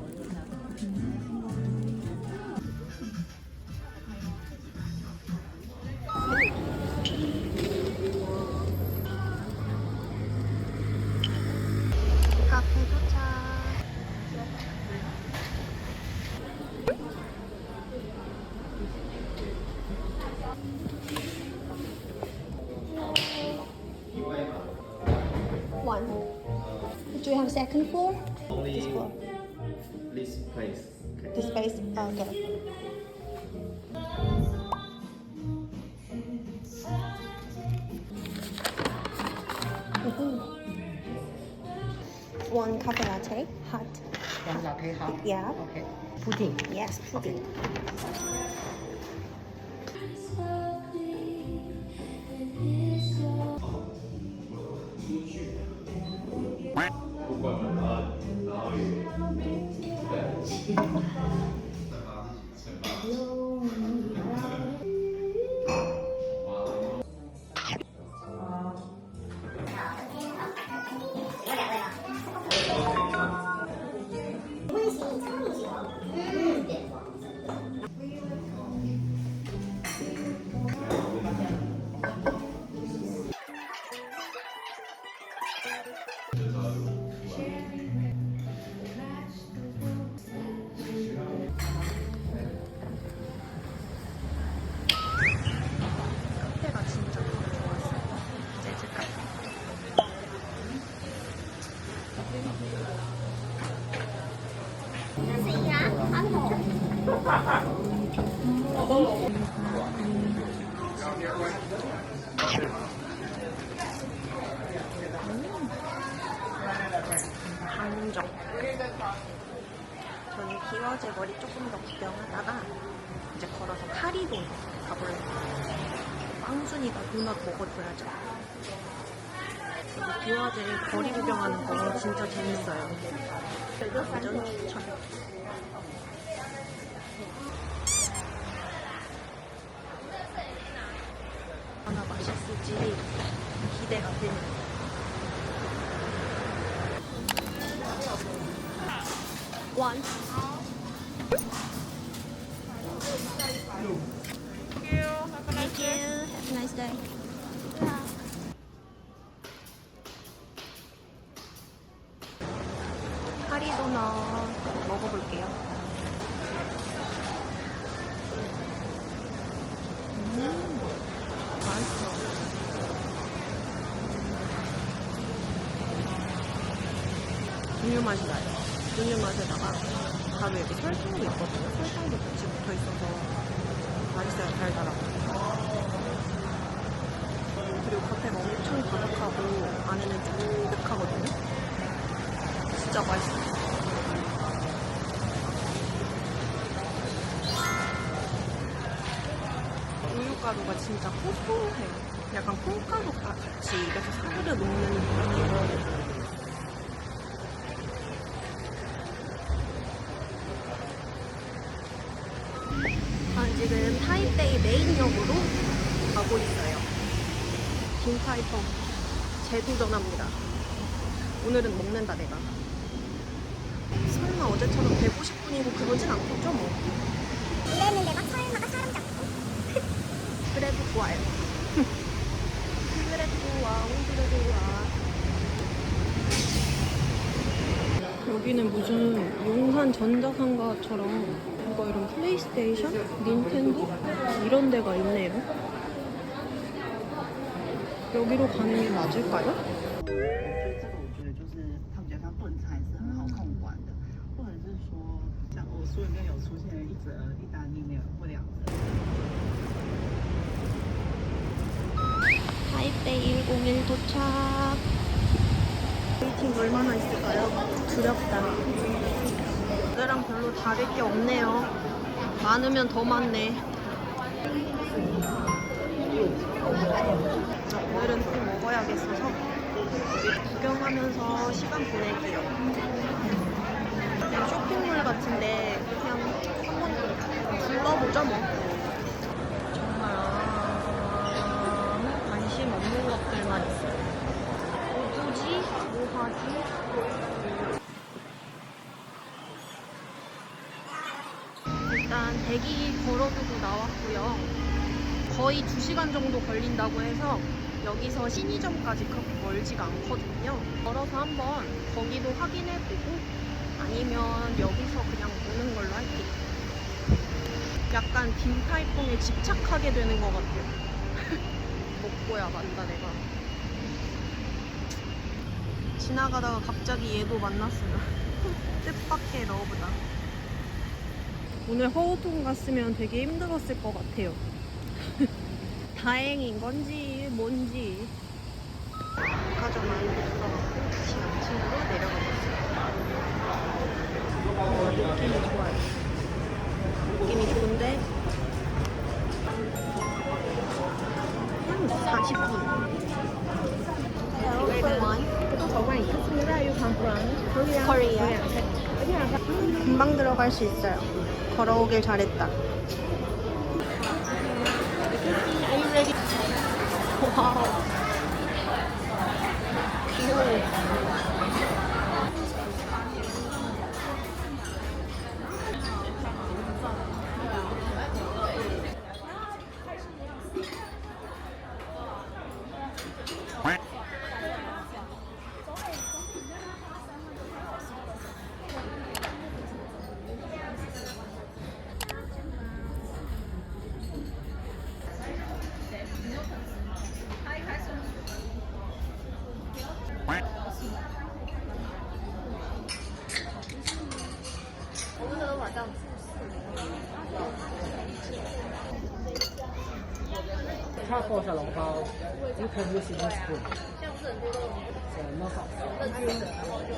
카페 도착. One. Do you have second floor? Only This floor. this place. This space? Okay. One coffee latte, hot. One latte hot. Yeah. Okay. Pudding. Yes, pudding. 카페가 진짜 너무 좋았어요. 재즈 카페. 강정. 저는 기와제 머리 조금 더 구경하다가 이제 걸어서 카리돈 가볼래요. 빵순이가 도넛 먹어줘야죠. 여기 기와제 거리 구경하는 거 진짜 재밌어요. 완전 추천. 얼마나 맛있을지 기대가 되네요. One. Thank you. Have a nice day. 카리도넛 먹어볼게요. 맛있어. 우유 맛이 나요. 우유 맛에다가 바로 여기 설탕도 있거든요. 설탕도 같이 붙어 있어서 맛있어요. 달달하고. 그리고 겉에가 엄청 바삭하고 안에는 쫀득하거든요. 진짜 맛있어요. 우유가루가 진짜 고소해요. 약간 콩가루 같이 입에서 사르르 녹는 느낌이에요. 지금 타이베이 메인역으로 가고 있어요. 딘타이펑 재도전합니다. 오늘은 먹는다 내가. 설마 어제처럼 150분이고 그러진 않겠죠 뭐. 이랬는데 막 설마가 사람 잡고. 그래도 좋아요. 그래도 좋아. 그래도 좋아. 여기는 무슨 용산 전자상가처럼 뭔가 이런 플레이스테이션? 닌텐도? 이런 데가 있네요. 여기로 가는 게 맞을까요? 这个我觉得就是他们觉得它炖菜是很好控管的，或者是说像我书里面有出现一则意大利面或2则。 타이베이 101 도착. 웨이팅 얼마나 있을까요? 두렵다. 어제랑 별로 다를 게 없네요. 많으면 더 많네. 오늘은 꼭 먹어야겠어서 구경하면서 시간 보낼게요. 그냥 쇼핑몰 같은데 그냥 한번 둘러보고 보죠 뭐. 정말 아무 관심 없는 것들만 있어요. 뭐지? 뭐 하지? 일단 대기 걸어두고 나왔고요. 거의 2시간 정도 걸린다고 해서 여기서 신이점까지 그렇게 멀지가 않거든요. 걸어서 한번 거기도 확인해보고 아니면 여기서 그냥 오는 걸로 할게요. 약간 딘타이퐁에 집착하게 되는 것 같아요. 먹고야 만다 내가. 지나가다가 갑자기 얘도 만났어요. 뜻밖의 러브다. 오늘 허우통 갔으면 되게 힘들었을 것 같아요. 다행인 건지 뭔지. 백화점 안에서 지하층으로 내려가고 있어요. 느낌이 좋아요. 느낌이 좋은데 한 40분. 코리아. 금방 들어갈 수 있어요. 걸어오길 잘했다. 와우. 귀여워. Taco 小笼包，you can use this spoon. So no sauce.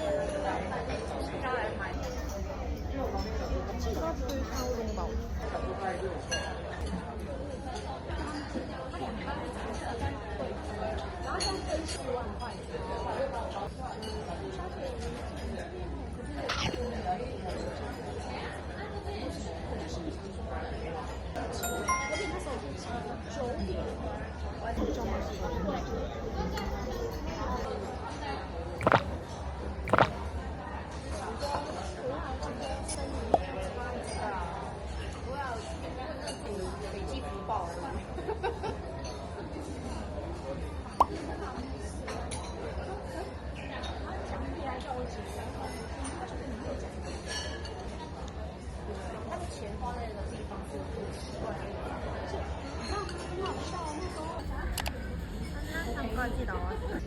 한라산까지 나왔어요.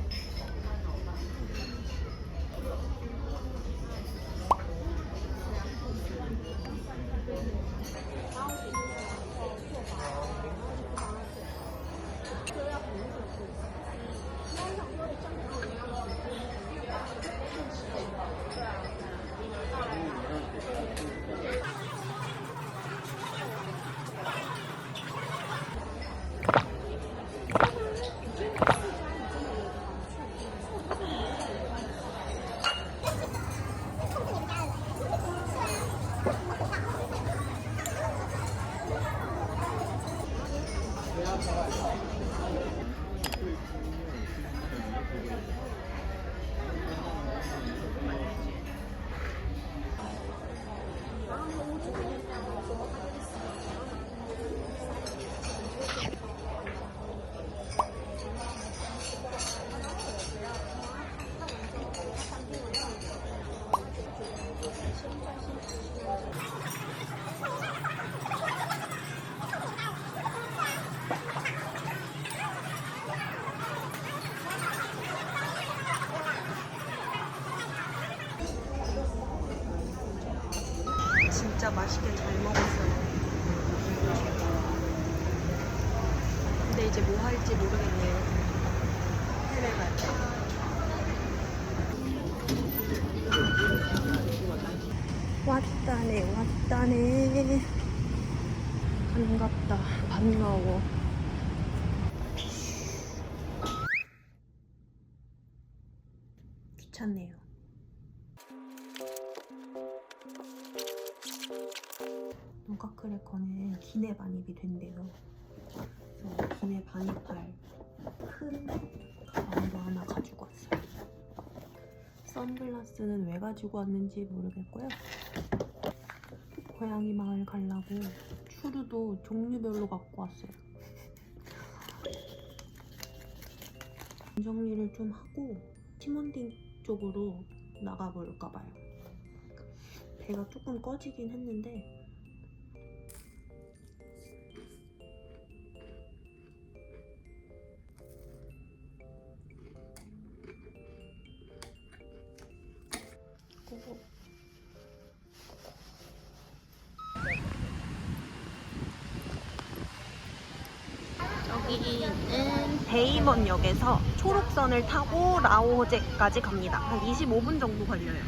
진짜 맛있게 잘 먹었어요. 근데 이제 뭐 할지 모르겠네요. 해외 갈까? 왔다네 왔다네. 반갑다 반가워. 귀찮네요. 원가 크래커는 기내 반입이 된대요. 그래서 기내 반입할 큰 가방도 하나 가지고 왔어요. 선글라스는 왜 가지고 왔는지 모르겠고요. 고양이 마을 가려고 추루도 종류별로 갖고 왔어요. 정리를 좀 하고 팀원딩 쪽으로 나가볼까 봐요. 배가 조금 꺼지긴 했는데 여기는 베이먼역에서 초록선을 타고 라오제까지 갑니다. 한 25분 정도 걸려요.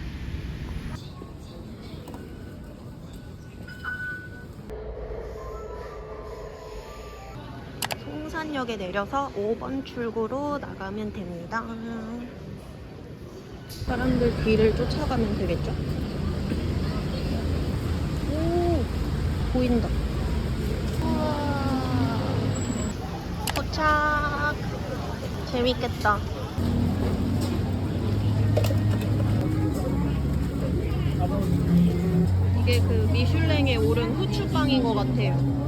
송산역에 내려서 5번 출구로 나가면 됩니다. 사람들 뒤를 쫓아가면 되겠죠? 오, 보인다. 도착. 재밌겠다. 이게 그 미슐랭에 오른 후추빵인 것 같아요.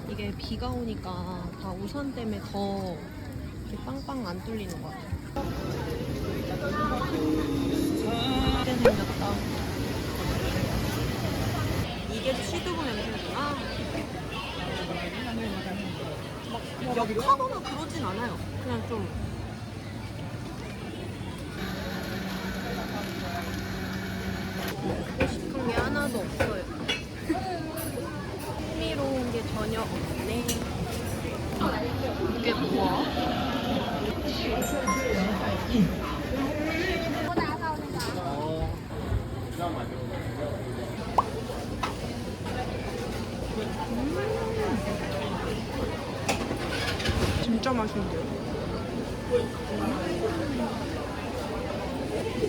이게 비가 오니까 다 우산 때문에 더 이렇게 빵빵 안 뚫리는 것 같아요. 이렇게 생겼다. 이게 취두부 냄새구나. 막 역하거나 그러진 않아요. 그냥 좀 먹고 싶은 게 하나도 없어요. 흥미로운 게 전혀 없네. 이게 뭐야? 진짜 맛있는데요?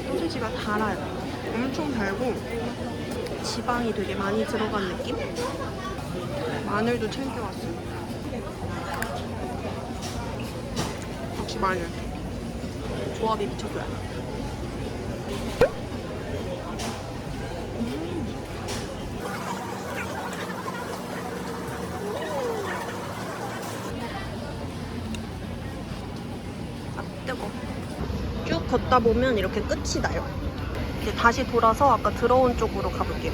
소시지가 달아요. 엄청 달고 지방이 되게 많이 들어간 느낌? 마늘도 챙겨왔어요. 역시 마늘. 조합이 미쳤어요. 쭉 걷다 보면 이렇게 끝이 나요. 이제 다시 돌아서 아까 들어온 쪽으로 가볼게요.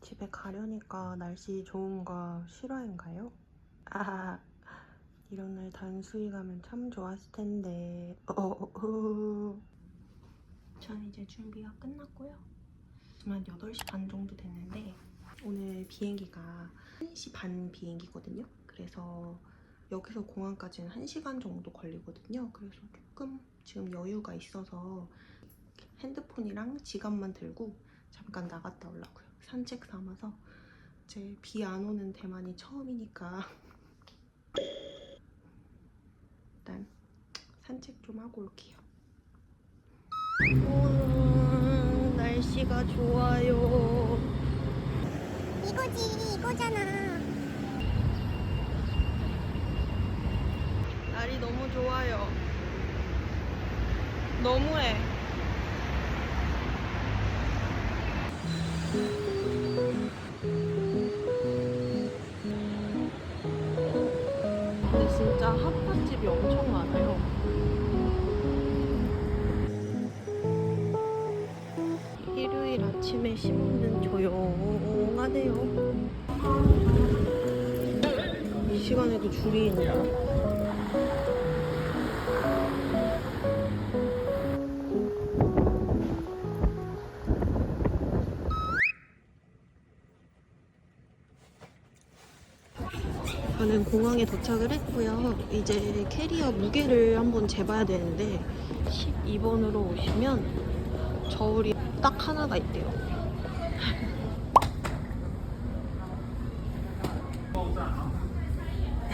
집에 가려니까 날씨 좋은 거 실화인가요? 아, 이런 날 단수히 가면 참 좋았을 텐데. 전 이제 준비가 끝났고요. 지금 한 8시 반 정도 됐는데 오늘 비행기가 1시 반 비행기거든요. 그래서 여기서 공항까지는 1시간 정도 걸리거든요. 그래서 조금 지금 여유가 있어서 핸드폰이랑 지갑만 들고 잠깐 나갔다 오려고요. 산책 삼아서 제 비 안 오는 대만이 처음이니까 일단 산책 좀 하고 올게요. 우와, 날씨가 좋아요. 이거지, 이거잖아. 날이 너무 좋아요. 너무해. 근데 진짜 핫팟집이 엄청 많아요. 일요일 아침에 시몬은 조용하네요. 이 시간에도 줄이 있네요. 저는 공항에 도착을 했고요. 이제 캐리어 무게를 한번 재봐야 되는데 12번으로 오시면 저울이 딱 하나가 있대요.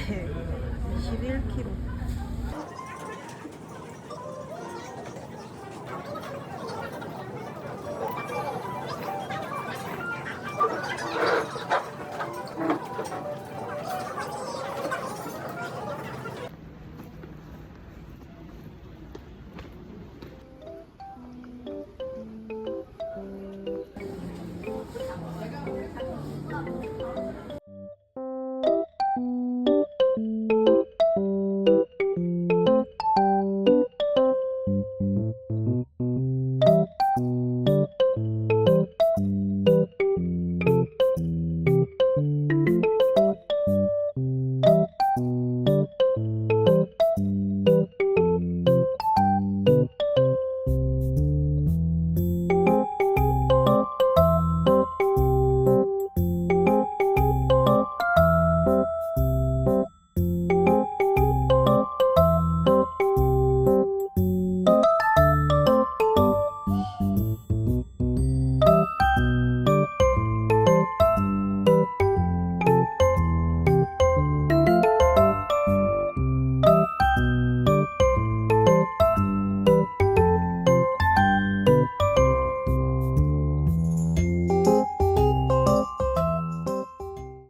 네, 21kg.